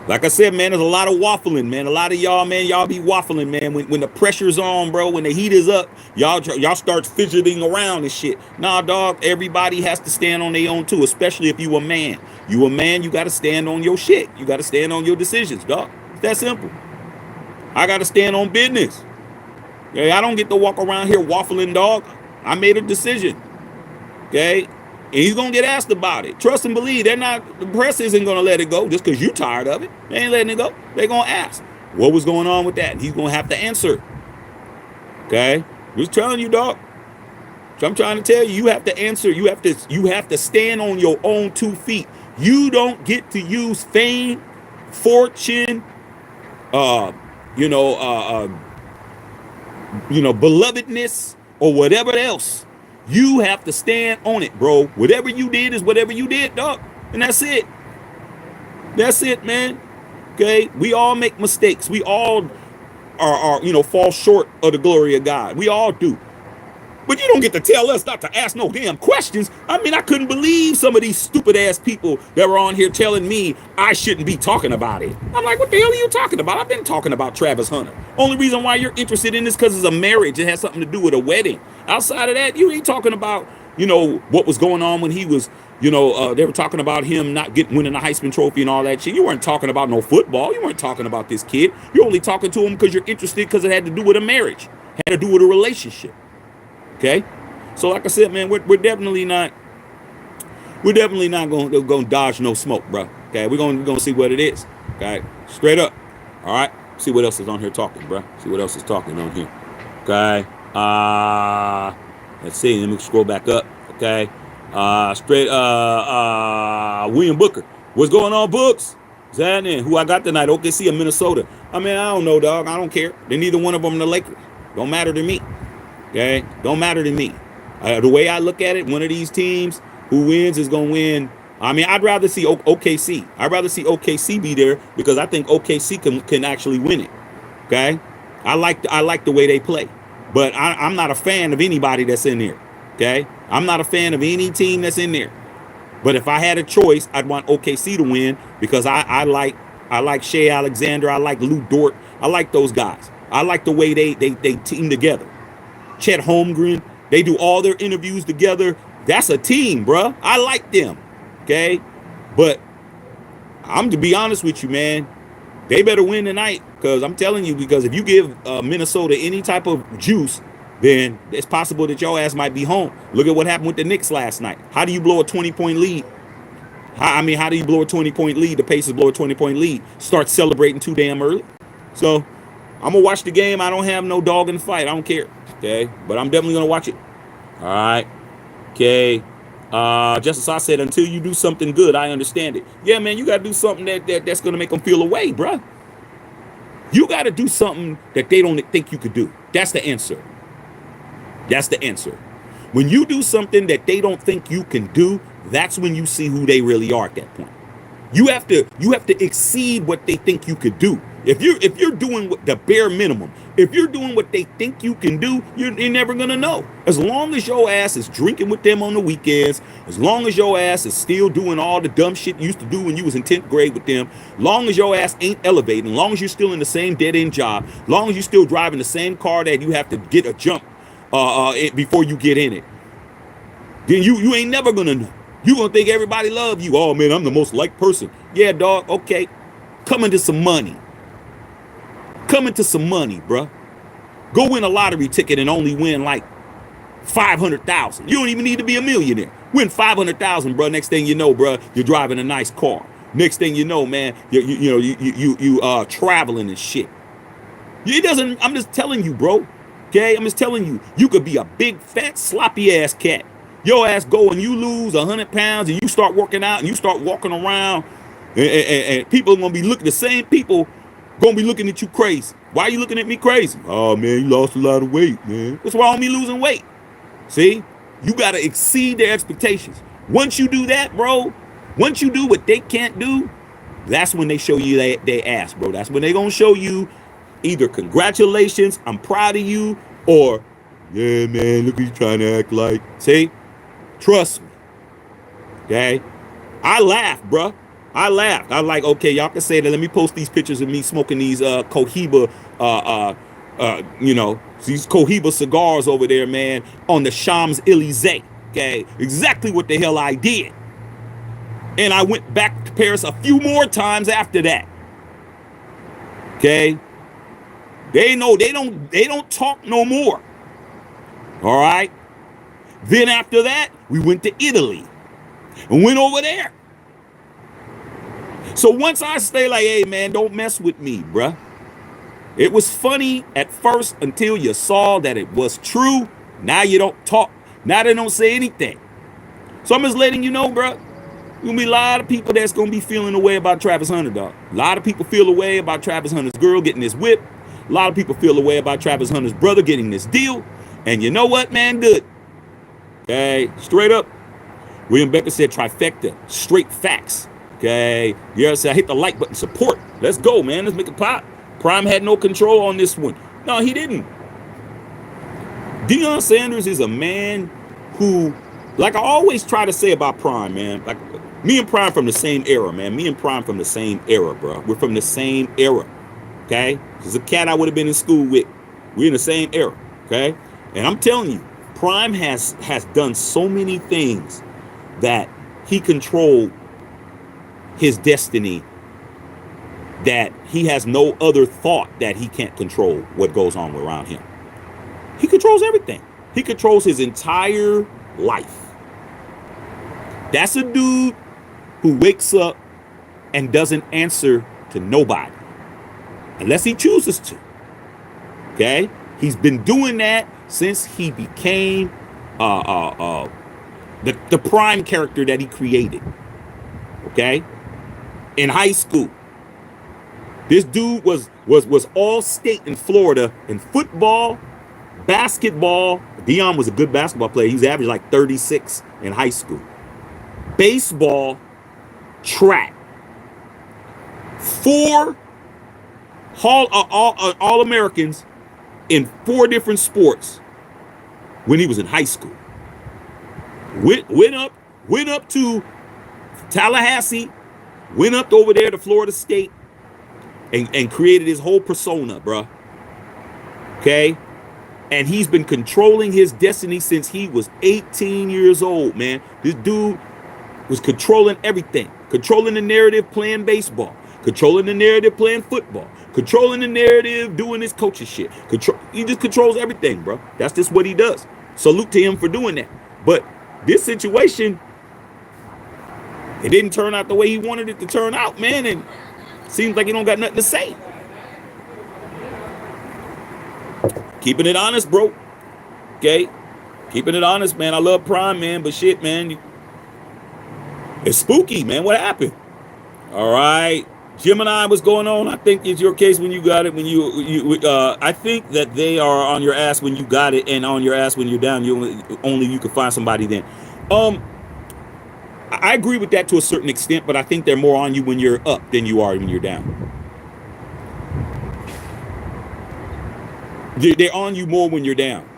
Like I said, man, there's a lot of waffling, man. A lot of y'all, man, y'all be waffling, man. When the pressure's on, bro, when the heat is up, y'all start fidgeting around and shit. Nah, dog, everybody has to stand on their own too, especially if you a man. You a man, you got to stand on your shit. You got to stand on your decisions, dog. It's that simple. I got to stand on business. Okay, I don't get to walk around here waffling, dog. I made a decision. Okay? And he's going to get asked about it. Trust and believe. The press isn't going to let it go just because you're tired of it. They ain't letting it go. They're going to ask, what was going on with that? And he's going to have to answer. Okay? Just telling you, dog. So I'm trying to tell you, you have to answer. You have to stand on your own 2 feet. You don't get to use fame, fortune, belovedness or whatever else. You have to stand on it, bro. Whatever you did is whatever you did, dog. And that's it. That's it, man. Okay? We all make mistakes. We all fall short of the glory of God. We all do. But you don't get to tell us not to ask no damn questions. I mean, I couldn't believe some of these stupid ass people that were on here telling me I shouldn't be talking about it. I'm like, what the hell are you talking about? I've been talking about Travis Hunter. Only reason why you're interested in this because it's a marriage. It has something to do with a wedding. Outside of that, you ain't talking about, what was going on when he was, they were talking about him not winning the Heisman Trophy and all that shit. You weren't talking about no football. You weren't talking about this kid. You're only talking to him because you're interested because it had to do with a marriage. Had to do with a relationship. Okay, so like I said, man, we're definitely not going to dodge no smoke, bro. Okay, we're gonna see what it is. Okay, straight up. All right, see what else is on here talking, bro. See what else is talking on here. Okay, let's see. Let me scroll back up. Okay, William Booker. What's going on, Books? Is that in? Who I got tonight? OKC or Minnesota? I mean, I don't know, dog. I don't care. They're neither one of them the Lakers. Don't matter to me. Okay, don't matter to me. The way I look at it, one of these teams who wins is gonna win. I mean, I'd rather see OKC. I'd rather see OKC be there because I think OKC can actually win it. Okay, I like the way they play, but I'm not a fan of anybody that's in there. Okay, I'm not a fan of any team that's in there. But if I had a choice, I'd want OKC to win because I like Shea Alexander. I like Lou Dort. I like those guys. I like the way they team together. Chet Holmgren, they do all their interviews together. That's a team, bruh. I like them. Okay? But I'm to be honest with you, man. They better win tonight because I'm telling you, because if you give Minnesota any type of juice, then it's possible that your ass might be home. Look at what happened with the Knicks last night. How do you blow a 20-point lead? How do you blow a 20-point lead? The Pacers blow a 20-point lead. Start celebrating too damn early. So I'm going to watch the game. I don't have no dog in the fight. I don't care. Okay, but I'm definitely gonna watch it. All right. Okay. Just as I said, until you do something good, I understand it. Yeah, man, you gotta do something that's gonna make them feel away, bruh. You gotta do something that they don't think you could do. That's the answer. That's the answer. When you do something that they don't think you can do, that's when you see who they really are at that point. You have to exceed what they think you could do. If you're doing the bare minimum, if you're doing what they think you can do, you're never gonna know. As long as your ass is drinking with them on the weekends, as long as your ass is still doing all the dumb shit you used to do when you was in 10th grade with them, long as your ass ain't elevating, long as you're still in the same dead-end job, long as you're still driving the same car that you have to get a jump before you get in it, then you ain't never gonna know. You gonna think everybody love you. Oh man, I'm the most liked person. Yeah, dog. Okay, come into some money. Come into some money, bruh. Go win a lottery ticket and only win like 500,000. You don't even need to be a millionaire. Win 500,000, bro. Next thing you know, bro, you're driving a nice car. Next thing you know, man, you traveling and shit. It doesn't. I'm just telling you, bro. Okay, I'm just telling you. You could be a big, fat, sloppy ass cat. Your ass go and you lose 100 pounds and you start working out and you start walking around, and people are gonna be looking. The same people gonna be looking at you crazy. Why are you looking at me crazy? Oh man, you lost a lot of weight, man. What's wrong with me losing weight? See, you gotta exceed their expectations. Once you do that, bro, once you do what they can't do, that's when they show you they ass, bro. That's when they gonna show you either congratulations, I'm proud of you, or yeah, man, look what you trying to act like. See, trust me, okay? I laughed, bro. I laughed. I was like, okay, y'all can say that. Let me post these pictures of me smoking these Cohiba, these Cohiba cigars over there, man, on the Champs-Elysees. Okay, exactly what the hell I did. And I went back to Paris a few more times after that. Okay, they don't talk no more. All right. Then after that, we went to Italy and went over there. So once I stay like, hey, man, don't mess with me, bruh. It was funny at first until you saw that it was true. Now you don't talk. Now they don't say anything. So I'm just letting you know, bruh. There's going to be a lot of people that's going to be feeling the way about Travis Hunter, dog. A lot of people feel the way about Travis Hunter's girl getting this whip. A lot of people feel the way about Travis Hunter's brother getting this deal. And you know what, man? Good. Okay, straight up. William Becker said trifecta, straight facts. Okay, yeah, so I hit the like button, support. Let's go, man. Let's make it pop. Prime had no control on this one. No, he didn't. Deion Sanders is a man who, like I always try to say about Prime, man. Like me and Prime from the same era, man. Me and Prime from the same era, bro. We're from the same era. Okay, there's a cat I would have been in school with. We're in the same era. Okay, and I'm telling you, Prime has done so many things that he controlled his destiny, that he has no other thought that he can't control what goes on around him. He controls everything. He controls his entire life. That's a dude who wakes up and doesn't answer to nobody unless he chooses to. Okay? He's been doing that since he became the Prime character that he created. Okay? In high school, this dude was all state in Florida in football, basketball. Deion was a good basketball player. He was average like 36 in high school. Baseball, track. 4 All-Americans in 4 different sports when he was in high school. Went up to Tallahassee, went up over there to Florida State, and created his whole persona, bruh. Okay? And he's been controlling his destiny since he was 18 years old, man. This dude was controlling everything. Controlling the narrative playing baseball. Controlling the narrative playing football. Controlling the narrative doing his coaching shit. He just controls everything, bro. That's just what he does. Salute to him for doing that. But this situation, it didn't turn out the way he wanted it to turn out, man. And seems like he don't got nothing to say. Keeping it honest, bro. Okay? Keeping it honest, man. I love Prime, man. But shit, man. It's spooky, man. What happened? All right. Gemini, what's going on? I think it's your case when you got it. I think that they are on your ass when you got it and on your ass when you're down. Only you can find somebody then. I agree with that to a certain extent, but I think they're more on you when you're up than you are when you're down. They're on you more when you're down.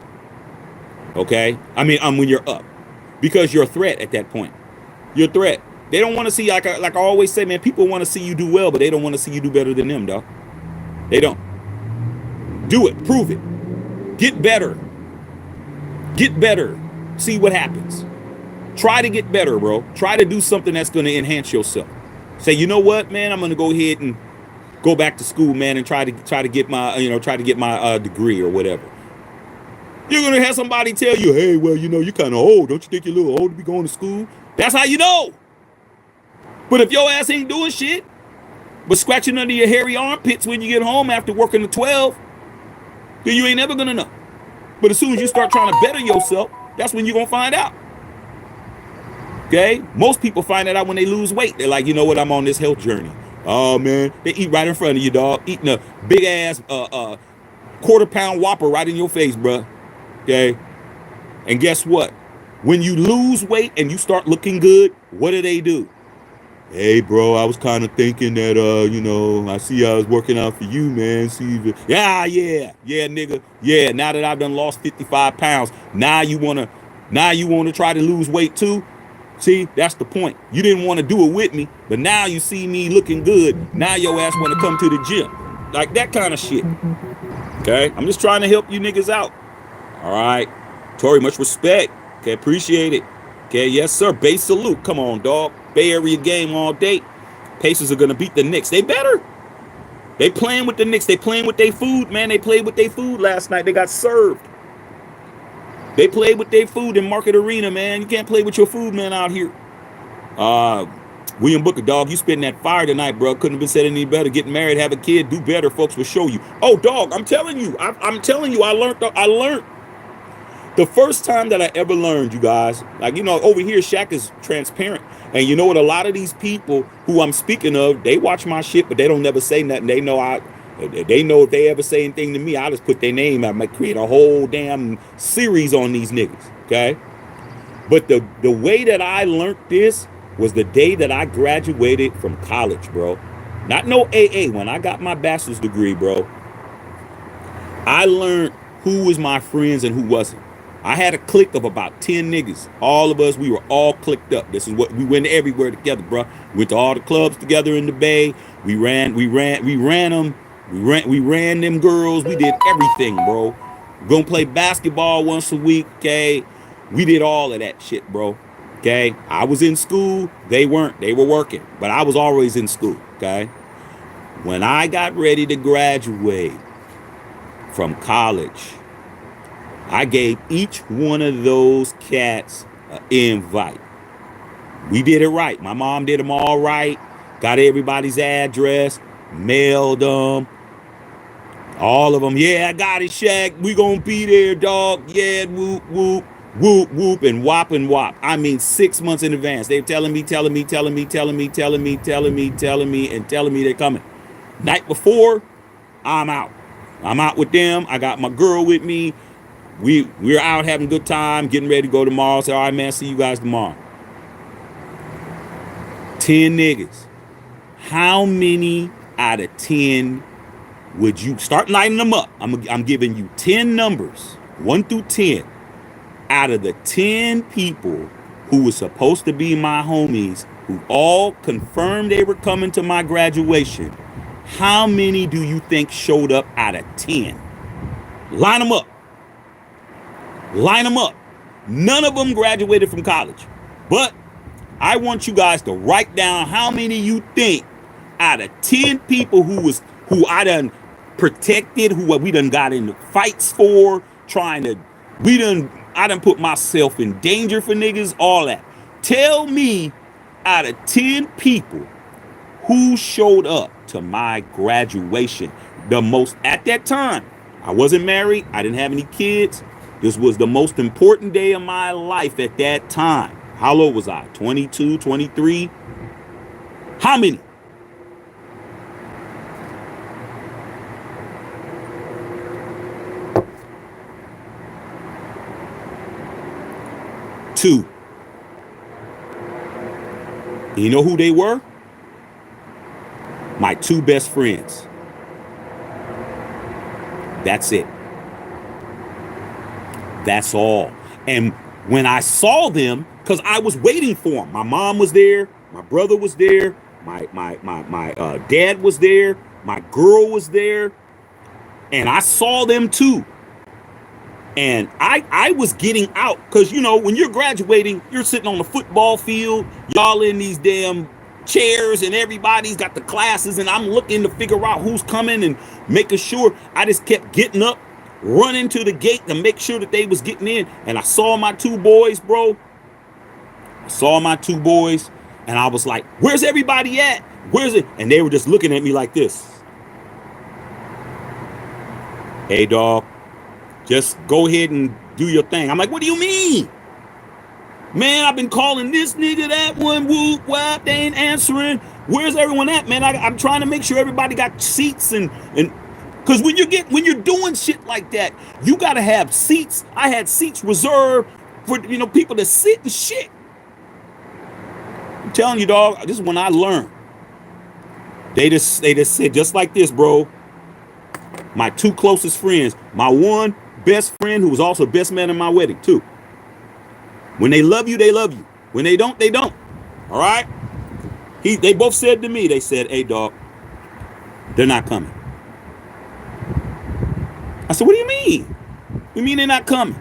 Okay? I mean, when you're up. Because you're a threat at that point. You're a threat. They don't want to see, like I always say, man, people want to see you do well, but they don't want to see you do better than them, dog. They don't. Do it. Prove it. Get better. Get better. See what happens. Try to get better, bro. Try to do something that's going to enhance yourself. Say, you know what, man, I'm going to go ahead and go back to school, man, and try to get my, degree or whatever. You're going to have somebody tell you, hey, well, you're kind of old. Don't you think you're a little old to be going to school? That's how you know. But if your ass ain't doing shit, but scratching under your hairy armpits when you get home after working the 12, then you ain't never going to know. But as soon as you start trying to better yourself, that's when you're going to find out. Okay? Most people find that out when they lose weight. They're like, you know what? I'm on this health journey. Oh, man. They eat right in front of you, dog. Eating a big-ass quarter-pound Whopper right in your face, bro. Okay? And guess what? When you lose weight and you start looking good, what do? Hey, bro, I was kind of thinking that, I see I was working out for you, man. See if yeah, nigga. Yeah, now that I've done lost 55 pounds, now you want to try to lose weight too? See, that's the point. You didn't want to do it with me, but now you see me looking good. Now your ass want to come to the gym. Like that kind of shit. Okay? I'm just trying to help you niggas out. All right? Tori, much respect. Okay, appreciate it. Okay, yes, sir. Bay salute. Come on, dog. Bay Area game all day. Pacers are going to beat the Knicks. They better. They playing with the Knicks. They playing with their food, man. They played with their food last night. They got served. They played with their food in Market Arena, man. You can't play with your food, man, out here. William Booker, dog, you spitting that fire tonight, bro. Couldn't have been said any better. Getting married, have a kid, do better. Folks will show you. Oh, dog, I'm telling you. I'm telling you, I learned. The first time that I ever learned, you guys, like, over here, Shaq is transparent. And you know what? A lot of these people who I'm speaking of, they watch my shit, but they don't never say nothing. They know if they ever say anything to me, I just put their name. I might create a whole damn series on these niggas, okay? But the way that I learned this was the day that I graduated from college, bro. Not no AA. When I got my bachelor's degree, bro, I learned who was my friends and who wasn't. I had a clique of about 10 niggas. All of us, we were all clicked up. This is what we went everywhere together, bro. Went to all the clubs together in the Bay. We ran them. We ran them girls. We did everything, bro. Gonna play basketball once a week, okay? We did all of that shit, bro. Okay? I was in school. They weren't. They were working. But I was always in school, okay? When I got ready to graduate from college, I gave each one of those cats an invite. We did it right. My mom did them all right. Got everybody's address. Mailed them. All of them. Yeah, I got it, Shaq. We gonna be there, dog. Yeah, whoop, whoop, whoop, whoop, and whop and whop. I mean, 6 months in advance. They were telling me they're coming. Night before, I'm out. I'm out with them. I got my girl with me. We're out having a good time, getting ready to go tomorrow. Say, all right, man, see you guys tomorrow. 10 niggas. How many out of 10 would you start lining them up? I'm giving you 10 numbers, 1 through 10. Out of the 10 people who were supposed to be my homies, who all confirmed they were coming to my graduation, how many do you think showed up out of 10? Line them up. Line them up. None of them graduated from college. But I want you guys to write down how many you think out of 10 people who I done protected, who we done got into fights for, I done put myself in danger for niggas, all that. Tell me out of 10 people who showed up to my graduation the most at that time. I wasn't married. I didn't have any kids. This was the most important day of my life at that time. How old was I? 22, 23? How many? Two. And you know who they were? My 2 best friends. That's it. That's all. And when I saw them, because I was waiting for them, my mom was there, my brother was there, my dad was there, my girl was there, and I saw them too. And I was getting out because, you know, when you're graduating, you're sitting on the football field, y'all in these damn chairs, and everybody's got the classes, and I'm looking to figure out who's coming and making sure. I just kept getting up, running to the gate to make sure that they was getting in. And I saw my two boys, bro. I saw my two boys, and I was like, where's everybody at? Where's it? And they were just looking at me like this. Hey, dog, just go ahead and do your thing. I'm like, what do you mean? Man, I've been calling this nigga, that one, whoop, whap, they ain't answering. Where's everyone at, man? I'm trying to make sure everybody got seats and because when you're doing shit like that, you gotta have seats. I had seats reserved for, you know, people to sit and shit. I'm telling you, dog, this is when I learned. They just said just like this, bro. My two closest friends, my one best friend who was also best man in my wedding too. When they love you, they love you. When they don't, they don't. All right? They both said to me, they said, hey, dog, they're not coming. I said, what do you mean? You mean they're not coming?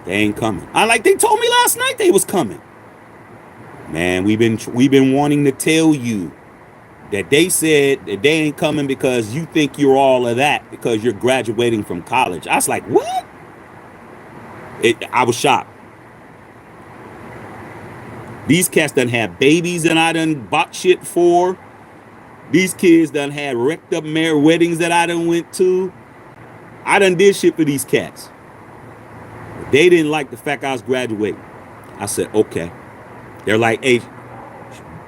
They ain't coming. They told me last night they was coming. Man, we've been wanting to tell you that they said that they ain't coming because you think you're all of that because you're graduating from college. I was like, what? I was shocked. These cats done had babies and I done bought shit for. These kids done had wrecked up weddings that I done went to. I done did shit for these cats. But they didn't like the fact I was graduating. I said, okay. They're like, hey,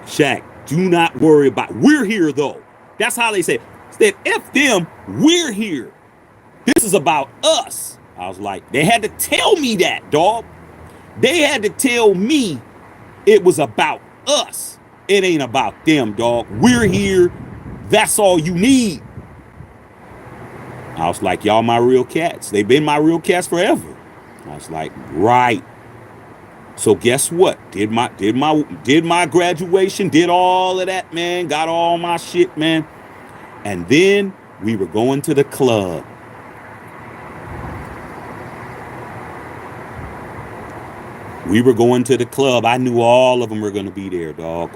Shaq, do not worry about it. We're here though. That's how they say. Said, F them, we're here. This is about us. I was like, they had to tell me that, dog. They had to tell me it was about us. It ain't about them, dog. We're here. That's all you need. I was like, y'all my real cats. They've been my real cats forever. I was like, right. So guess what? Did my graduation, did all of that, man. Got all my shit, man. And then we were going to the club. We were going to the club. I knew all of them were going to be there, dog.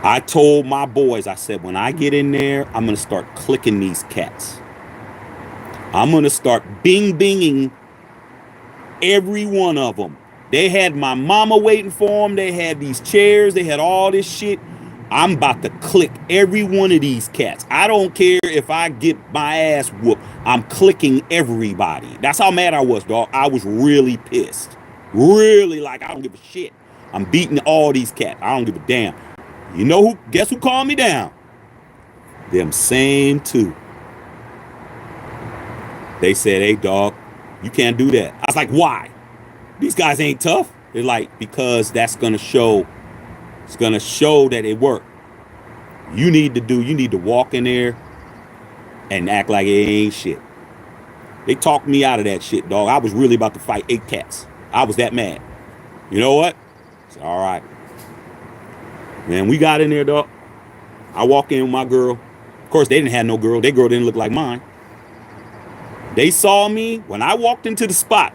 I told my boys, I said, when I get in there, I'm going to start clicking these cats. I'm going to start binging every one of them. They had my mama waiting for them. They had these chairs. They had all this shit. I'm about to click every one of these cats. I don't care if I get my ass whooped. I'm clicking everybody. That's how mad I was, dog. I was really pissed. Really, like, I don't give a shit. I'm beating all these cats. I don't give a damn. You know who? Guess who calmed me down? Them same two. They said, hey, dog, you can't do that. I was like, why? These guys ain't tough. They're like, because that's going to show. It's going to show that it worked. You need to walk in there and act like it ain't shit. They talked me out of that shit, dog. I was really about to fight 8 cats. I was that mad. You know what? It's all right. Man, we got in there, dog. I walk in with my girl. Of course, they didn't have no girl. Their girl didn't look like mine. They saw me when I walked into the spot.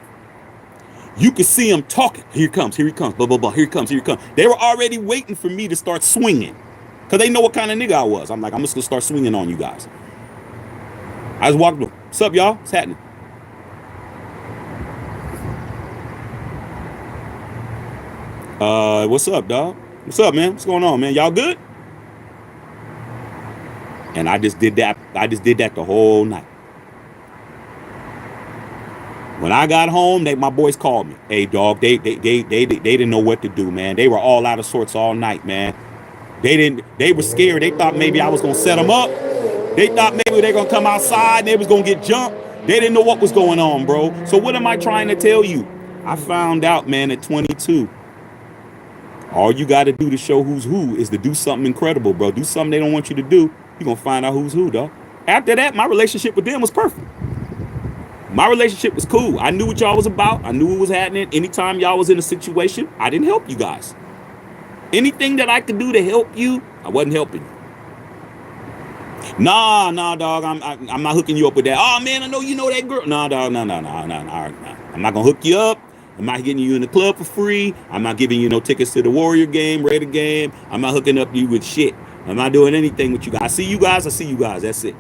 You could see them talking. Here he comes, blah, blah, blah. Here he comes. They were already waiting for me to start swinging because they know what kind of nigga I was. I'm like, I'm just going to start swinging on you guys. I just walked up. What's up, y'all? What's happening? What's up, dog? What's up, man? What's going on, man? Y'all good? And I just did that. The whole night. When I got home, my boys called me. Hey, dog, they didn't know what to do, man. They were all out of sorts all night, man. They were scared. They thought maybe I was going to set them up. They thought maybe they were going to come outside and they was going to get jumped. They didn't know what was going on, bro. So what am I trying to tell you? I found out, man, at 22, all you got to do to show who's who is to do something incredible, bro. Do something they don't want you to do. You're going to find out who's who, dog. After that, my relationship with them was perfect. My relationship was cool. I knew what y'all was about. I knew what was happening. Anytime y'all was in a situation, I didn't help you guys. Anything that I could do to help you, I wasn't helping you. Nah, dog. I'm not hooking you up with that. Oh man, I know you know that girl. Nah, dog. No. I'm not gonna hook you up. I'm not getting you in the club for free. I'm not giving you no tickets to the Warrior game, Raider game. I'm not hooking up you with shit. I'm not doing anything with you guys. I see you guys. That's it.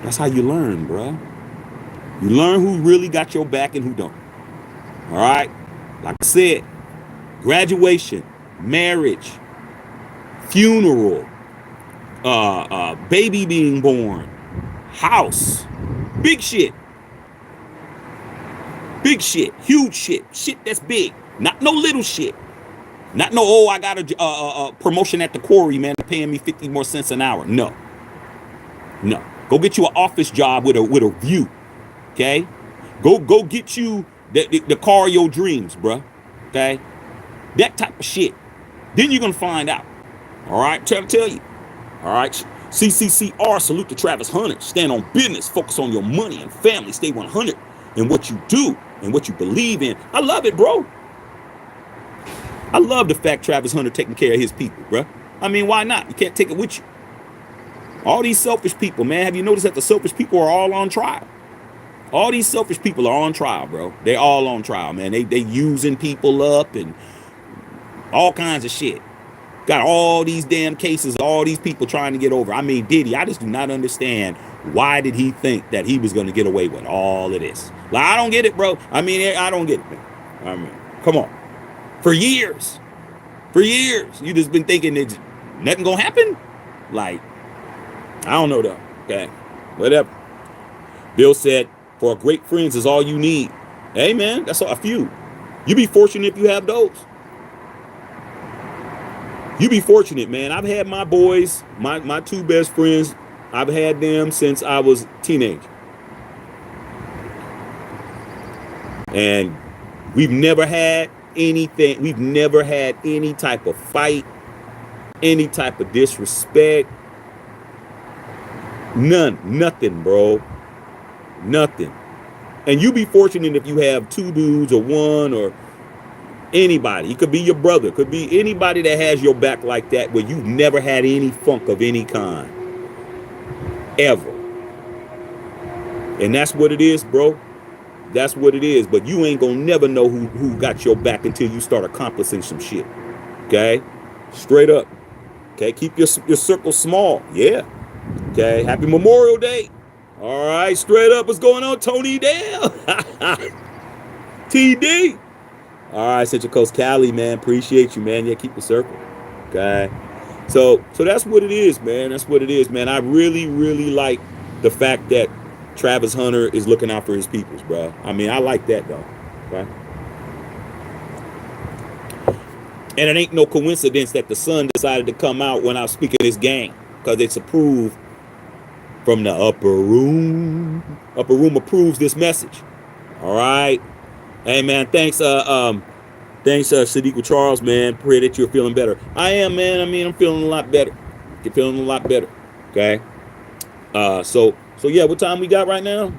That's how you learn, bro. You learn who really got your back and who don't. All right? Like I said, graduation, marriage, funeral, baby being born, house, big shit. Big shit, huge shit, shit that's big. Not no little shit. Not no, oh, I got a promotion at the quarry, man, they're paying me 50 more cents an hour. No. Go get you an office job with a view. Okay? Go get you the car of your dreams, bruh. Okay? That type of shit. Then you're gonna find out. All right, trying to tell you. All right, CCCR, salute to Travis Hunter. Stand on business, focus on your money and family, stay 100 in what you do and what you believe in. I love it, bro. I love the fact Travis Hunter taking care of his people, bro. I mean, why not? You can't take it with you. All these selfish people, man. Have you noticed that the selfish people are all on trial? All these selfish people are on trial, bro. They all on trial, man. They using people up and all kinds of shit. Got all these damn cases, all these people trying to get over. I mean, Diddy, I just do not understand why did he think that he was going to get away with all of this. Like, I don't get it, bro. I mean, I don't get it, man. I mean, come on. For years, you just been thinking that nothing going to happen? Like, I don't know, though. Okay, whatever. Bill said, for great friends is all you need. Hey, man, that's a few. You be fortunate if you have those. You be fortunate, man. I've had my boys, my two best friends, I've had them since I was a teenager. And we've never had anything. We've never had any type of fight, any type of disrespect. Nothing, bro. Nothing. And you be fortunate if you have two dudes or one or anybody. It could be your brother. It could be anybody that has your back like that where you've never had any funk of any kind. Ever. And that's what it is, bro. That's what it is. But you ain't gonna never know who got your back until you start accomplishing some shit. Okay? Straight up. Okay? Keep your circle small. Yeah. Okay? Happy Memorial Day. All right. Straight up. What's going on, Tony Dale? TD. All right, Central Coast Cali, man. Appreciate you, man. Yeah, keep the circle. Okay. So that's what it is, man. That's what it is, man. I really, really like the fact that Travis Hunter is looking out for his peoples, bro. I mean, I like that, though. Right? And it ain't no coincidence that the sun decided to come out when I was speaking this game, because it's approved from the upper room. Upper room approves this message. All right. Hey, man, thanks, Sadiq Charles, man. Pray that you're feeling better. I am, man. I mean, I'm feeling a lot better. You're feeling a lot better. Okay. So yeah, what time we got right now?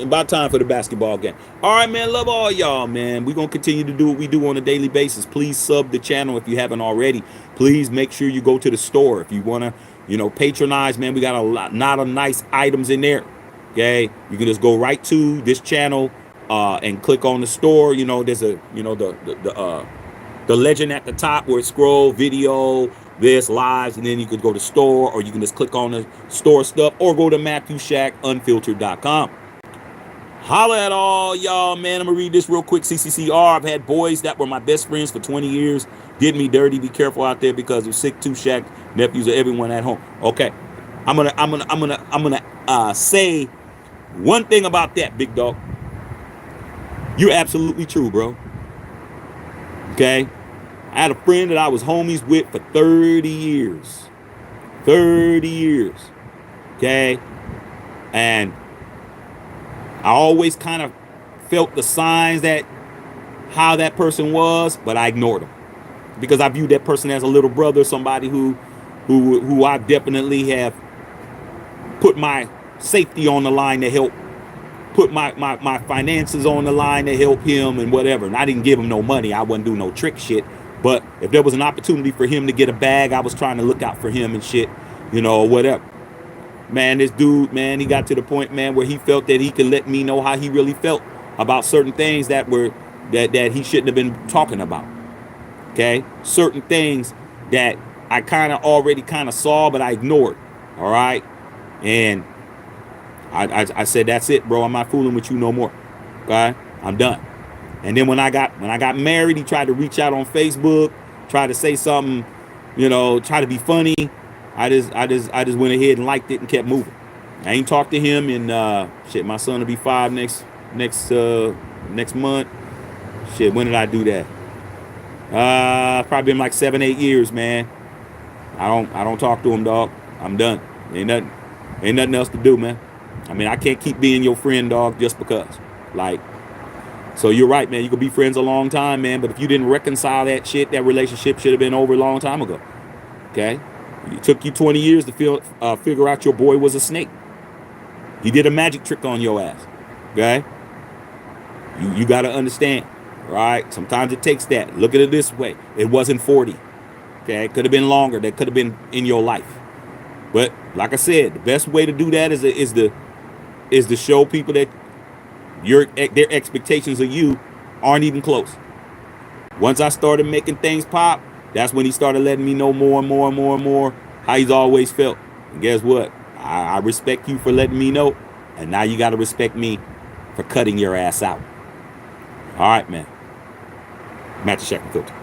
About time for the basketball game. All right, man. Love all y'all, man. We're going to continue to do what we do on a daily basis. Please sub the channel if you haven't already. Please make sure you go to the store if you want to, patronize, man. We got a lot of nice items in there. Okay. You can just go right to this channel. And click on the store. There's a the legend at the top where it scroll video, this lives, and then you could go to store, or you can just click on the store stuff, or go to MatthewShackUnfiltered.com. Holla at all y'all, man. I'm gonna read this real quick. CCCR. I've had boys that were my best friends for 20 years. Did me dirty. Be careful out there because of sick too. Shaq, nephews, of everyone at home. Okay, I'm gonna say one thing about that, big dog. You're absolutely true, bro. Okay? I had a friend that I was homies with for 30 years. 30 years. Okay? And I always kind of felt the signs that how that person was, but I ignored them. Because I viewed that person as a little brother, somebody who I definitely have put my safety on the line to help put my finances on the line to help him and whatever. And I didn't give him no money. I wasn't doing no trick shit. But if there was an opportunity for him to get a bag, I was trying to look out for him and shit, you know, or whatever. Man, this dude, man, he got to the point, man, where he felt that he could let me know how he really felt about certain things that were that he shouldn't have been talking about. Okay, certain things that I kind of already kind of saw, but I ignored. All right, and I said, that's it, bro. I'm not fooling with you no more. Okay, I'm done. And then when I got married, he tried to reach out on Facebook, tried to say something, you know, try to be funny. I just went ahead and liked it and kept moving. I ain't talked to him in shit. My son will be 5 next month. Shit, when did I do that? Probably been like 7-8 years, man. I don't talk to him, dog. I'm done. Ain't nothing else to do, man. I mean, I can't keep being your friend, dog, just because. Like, so you're right, man. You could be friends a long time, man. But if you didn't reconcile that shit, that relationship should have been over a long time ago. Okay. It took you 20 years to figure out your boy was a snake. He did a magic trick on your ass. Okay? You got to understand, right? Sometimes it takes that. Look at it this way. It wasn't 40. Okay? It could have been longer. That could have been in your life. But like I said, the best way to do that is to show people that their expectations of you aren't even close. Once I started making things pop, that's when he started letting me know more and more and more and more how he's always felt. And guess what? I respect you for letting me know. And now you got to respect me for cutting your ass out. All right, man. Match the check and filter.